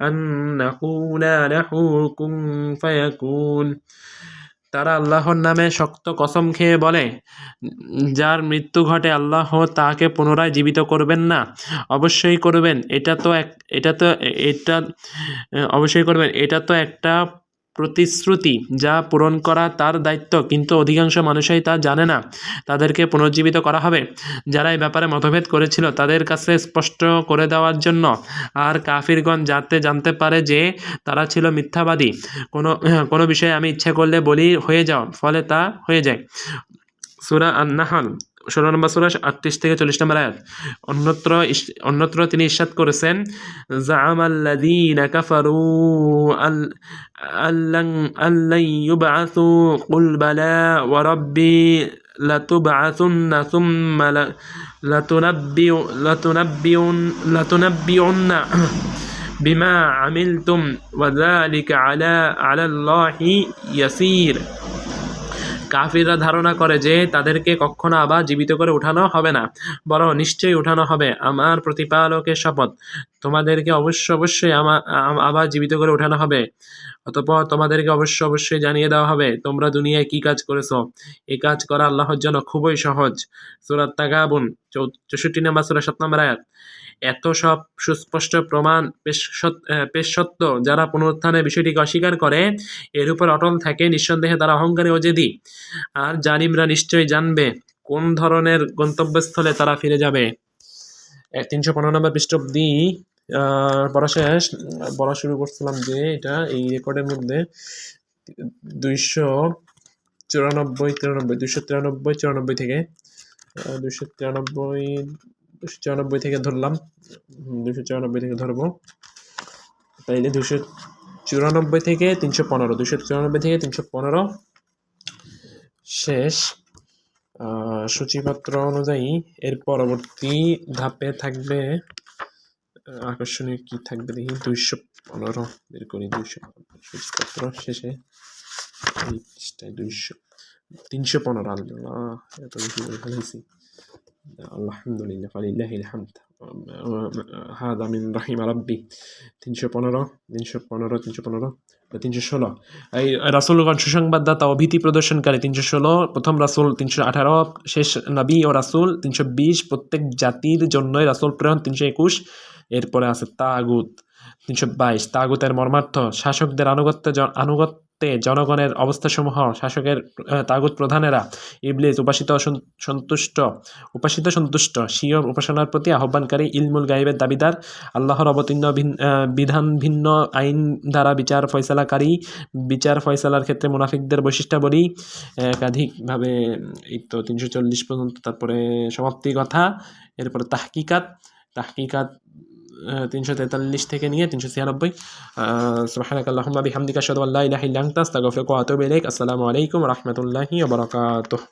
أن نقول له كن فيكون। তারা আল্লাহর নামে শক্ত কসম খেয়ে বলে, যার মৃত্যু ঘটে আল্লাহ তাকে পুনরায় জীবিত করবেন না। অবশ্যই করবেন, এটা তো একটা প্রতিশ্রুতি যা পূরণ করা তার দায়িত্ব, কিন্তু অধিকাংশ মানুষই তা জানে না। তাদেরকে পুনর্জীবিত করা হবে যারা এই ব্যাপারে মতভেদ করেছিল তাদের কাছে স্পষ্ট করে দেওয়ার জন্য, আর কাফিরগণ যাতে জানতে পারে যে তারা ছিল মিথ্যাবাদী। কোনো বিষয়ে আমি ইচ্ছা করলে বলি হয়ে যাও, ফলে তা হয়ে যায়। সূরা আন-নাহল 16 নম্বর সূরা 38 থেকে 40 নম্বর আয়াত। অন্যত্র তিনি ইরশাদ করেছেন, জাআমাল্লাযীনা কাফারু আল্লান ইউবআসু কুল বালা ওয়া রাব্বি লাতুবআসুন্না সুম্মা লাতুনাব্বিউন্না বিমা আমিলতুম ওয়া যালিকা আলাল্লাহি ইয়াসীর। কাফিররা ধারণা করে যে তাদেরকে কখনো আবার জীবিত করে উঠানো হবে না, বরং নিশ্চয়ই উঠানো হবে। আমার প্রতিপালকের শপথ, তোমাদেরকে অবশ্যই আবার জীবিত করে উঠানো হবে। অতঃপর তোমাদেরকে অবশ্যই জানিয়ে দেওয়া হবে তোমরা দুনিয়ায় কি কাজ করেছো। এই কাজ করা আল্লাহর জন্য খুবই সহজ। সূরা তাগাবুন 64 নম্বর সূরা 7 নম্বর আয়াত। এত সব সুস্পষ্ট প্রমাণ পেশ সত্য যারা পুনরুত্থানের বিষয়টিকে অস্বীকার করে এর উপর অটল থাকে, নিঃসন্দেহে তারা অহংকারী ও জেদি। আর জালিমরা নিশ্চয়ই জানবে কোন ধরনের গন্তব্যস্থলে তারা ফিরে যাবে। 315 নম্বর পৃষ্ঠা অব্দি বলা শুরু করছিলাম যে এটা এই রেকর্ডের মধ্যে 294 থেকে 294 থেকে ধরলাম, 294 থেকে ধরবো, তাইলে 294 থেকে 315, 294 থেকে 315 শেষ। সূচিপত্র অনুযায়ী এর পরবর্তী ধাপে থাকবে আকর্ষণীয় কি থাকবে দেখি। 215 বের করি, 215 সূচিপত্র শেষে 315। আল্লাহ, এত বেশি বলে ফেলেছি। আলহামদুলিল্লাহ, ফালিল্লাহিল হামদ। হাদা মিন রাহিম রাব্বি। 316 এই রাসূলগণ সুসংবাদদাতা ও ভীতি প্রদর্শনকারী। 316 প্রথম রাসূল, 318 শেষ নবী ও রাসূল, 320 প্রত্যেক জাতির জন্যই রাসূল প্রেরণ, 321 এরপরে আছে তাগুত। 322 তাগুতের মর্মার্থ শাসকদের আনুগত্যে জনগণের অবস্থাসমূহ। শাসকের তাগুত প্রধানেরা ইবলিস উপাসিত সন্তুষ্ট, স্বীয় উপাসনার প্রতি আহ্বানকারী, ইলমুল গায়বের দাবিদার, আল্লাহর অবতীর্ণ বিধান ভিন্ন আইন দ্বারা বিচার ফয়সালার ক্ষেত্রে মুনাফিকদের বৈশিষ্ট্যাবলী একাধিকভাবে। এই তো 340 পর্যন্ত। তারপরে সমাপ্তি কথা, এরপরে তাহকিকাত 343 থেকে নিয়ে 396। সুবহানাকাল্লাহুম্মা বিহামদিকা আশহাদু আল্লা ইলাহা ইল্লা আনতা আস্তাগফিরুকা ওয়া আতুবু ইলাইক। আসসালামু আলাইকুম ওয়া রাহমাতুল্লাহি ওয়া বারাকাতুহু।